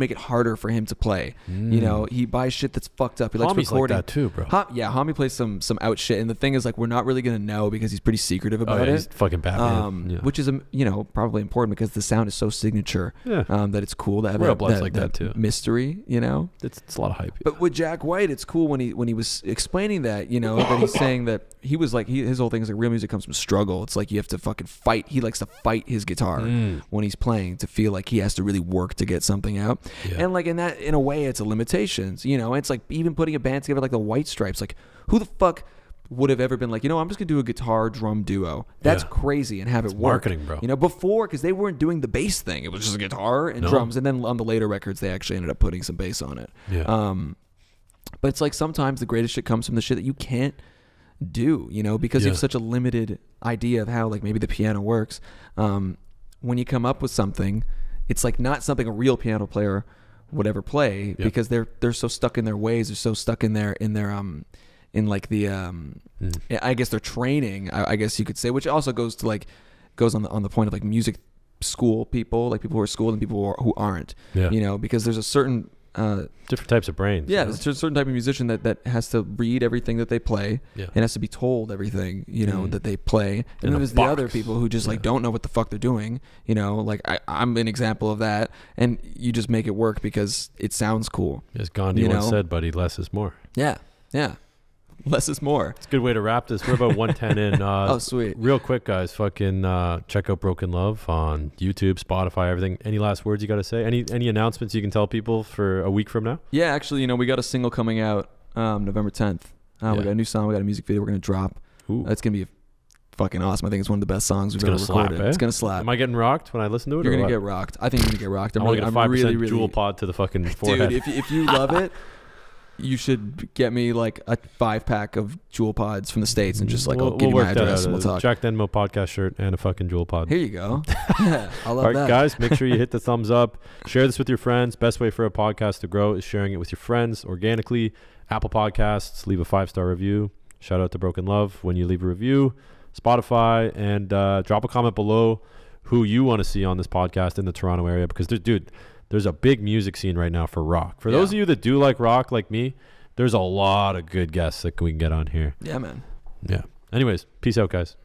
it harder for him to play. You know, he buys shit that's fucked up. He likes recording. Like that too, bro. Hami plays some out shit, and the thing is, like, we're not really gonna know because he's pretty secretive about it. He's fucking Batman. Which is, you know, probably important because the sound is so signature that it's cool to have that too. Mystery. You know, it's a lot of hype. But with Jack White, it's cool when he was explaining that, you know, that he's saying that he was like, his whole thing is like, real music comes from struggle. It's like you have to fucking fight. He likes to fight his guitar when he's playing to feel like he has to really work to get something out. And like in a way, it's a limitations, you know. It's like even putting a band together like the White Stripes. Like, who the fuck would have ever been like, you know, I'm just gonna do a guitar drum duo? That's crazy, and have it work. Marketing, bro. You know, before, because they weren't doing the bass thing. It was just a guitar and drums, and then on the later records, they actually ended up putting some bass on it. But it's like sometimes the greatest shit comes from the shit that you can't do, you know, because you have such a limited idea of how like maybe the piano works. When you come up with something, it's like not something a real piano player would ever play because they're so stuck in their ways. They're so stuck in their like the I guess their training, I guess you could say, which also goes on the point of like music school people, like people who are schooled and people who aren't. You know, because there's a certain different types of brains. Yeah, there's a certain type of musician that has to read everything that they play and has to be told everything, you know, that they play. And then there's the other people who just like don't know what the fuck they're doing, you know, like I'm an example of that, and you just make it work because it sounds cool. As Gandhi once said, buddy, less is more. Yeah. Less is more. It's a good way to wrap this. We're about 110 in. Oh, sweet. Real quick, guys, fucking check out Broken Love on YouTube, Spotify, everything. Any last words you got to say? Any announcements you can tell people for a week from now? Yeah, actually, you know, we got a single coming out November 10th. We got a new song. We got a music video we're going to drop. It's going to be fucking awesome. I think it's one of the best songs we've ever recorded. It's going to slap. Am I getting rocked when I listen to it? You're going to get rocked. I think you're going to get rocked. I'm going to get a 5% Juul pod to the fucking forehead. Dude, if you love it, you should get me like a 5-pack of Juul pods from the States and just like I'll give you my address and we'll talk. Jack Denmo podcast shirt and a fucking Juul pod. Here you go. I love that. All right, guys, make sure you hit the thumbs up. Share this with your friends. Best way for a podcast to grow is sharing it with your friends organically. Apple Podcasts, leave a 5-star review. Shout out to Broken Love when you leave a review. Spotify, and drop a comment below who you want to see on this podcast in the Toronto area, because there's a big music scene right now for rock. For those of you that do like rock like me, there's a lot of good guests that we can get on here. Yeah, man. Yeah. Anyways, peace out, guys.